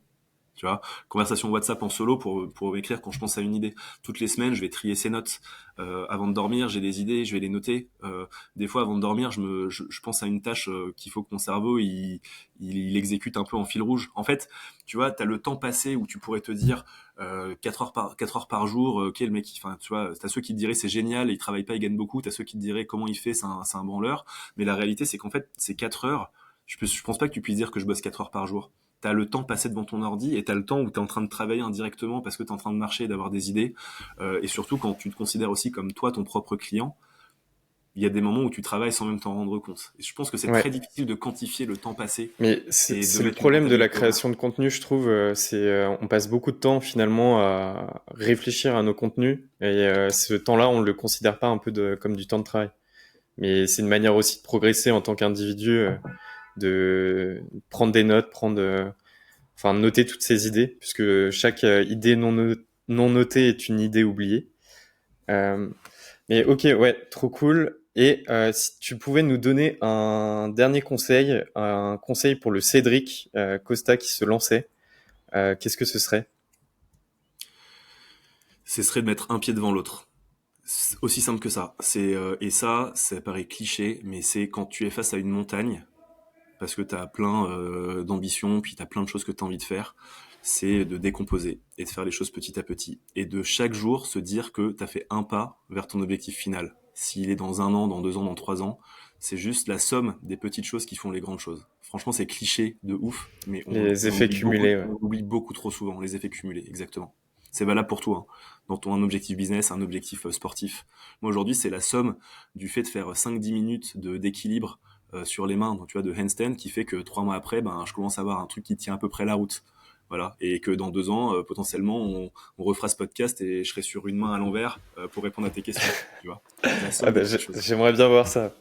Tu vois, conversation WhatsApp en solo pour écrire quand je pense à une idée. Toutes les semaines, je vais trier ces notes. Avant de dormir, j'ai des idées, je vais les noter. Des fois, avant de dormir, je pense à une tâche qu'il faut que mon cerveau il exécute un peu en fil rouge. En fait, tu vois, t'as le temps passé où tu pourrais te dire 4 heures par jour. Ok, le mec, enfin, tu vois, t'as ceux qui te diraient c'est génial, il travaille pas, il gagne beaucoup. T'as ceux qui te diraient comment il fait, c'est un branleur. Mais la réalité, c'est qu'en fait, ces 4 heures, je pense pas que tu puisses dire que je bosse 4 heures par jour. T'as le temps passé devant ton ordi et t'as le temps où t'es en train de travailler indirectement parce que t'es en train de marcher et d'avoir des idées. Et surtout quand tu te considères aussi comme toi ton propre client, il y a des moments où tu travailles sans même t'en rendre compte. Et je pense que c'est très Ouais. difficile de quantifier le temps passé Mais et de c'est le mettre une problème de la rentabilité création horaire. de contenu, je trouve. C'est on passe beaucoup de temps finalement à réfléchir à nos contenus et ce temps-là, on le considère pas un peu comme du temps de travail. Mais c'est une manière aussi de progresser en tant qu'individu, de prendre des notes, enfin noter toutes ces idées, puisque chaque idée non notée est une idée oubliée. Euh, mais ok, ouais, trop cool. Et si tu pouvais nous donner un dernier conseil, un conseil pour le Cédric Costa qui se lançait, qu'est-ce que ce serait? Ce serait de mettre un pied devant l'autre. C'est aussi simple que ça. Et ça paraît cliché, mais c'est quand tu es face à une montagne parce que tu as plein d'ambitions, puis tu as plein de choses que tu as envie de faire, c'est de décomposer et de faire les choses petit à petit. Et de chaque jour se dire que tu as fait un pas vers ton objectif final. S'il est dans 1 an, dans 2 ans, dans 3 ans, c'est juste la somme des petites choses qui font les grandes choses. Franchement, c'est cliché de ouf, mais Les effets cumulés, ouais. on oublie beaucoup trop souvent les effets cumulés, exactement. C'est valable pour toi, hein. Dans un objectif business, un objectif sportif. Moi aujourd'hui, c'est la somme du fait de faire 5-10 minutes d'équilibre sur les mains, donc, tu vois, de handstand, qui fait que 3 mois après, ben, je commence à avoir un truc qui tient à peu près la route. Voilà. Et que dans 2 ans, potentiellement, on refera ce podcast et je serai sur une main à l'envers pour répondre à tes questions. Tu vois. C'est la Ah somme des bah, petites choses. j'aimerais bien voir ça.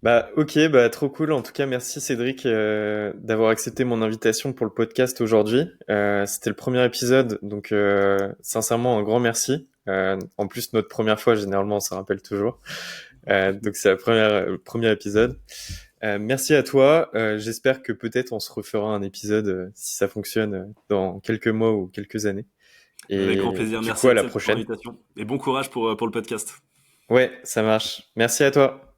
Bah ok, bah trop cool. En tout cas, merci Cédric d'avoir accepté mon invitation pour le podcast aujourd'hui. C'était le premier épisode, donc sincèrement un grand merci. En plus, notre première fois, généralement, on se rappelle toujours. Donc c'est le premier épisode. Merci à toi. J'espère que peut-être on se refera un épisode si ça fonctionne dans quelques mois ou quelques années. Avec grand Et plaisir. du Merci coup, à la Axel pour prochaine. l'invitation. Et bon courage pour le podcast. Ouais, ça marche. Merci à toi.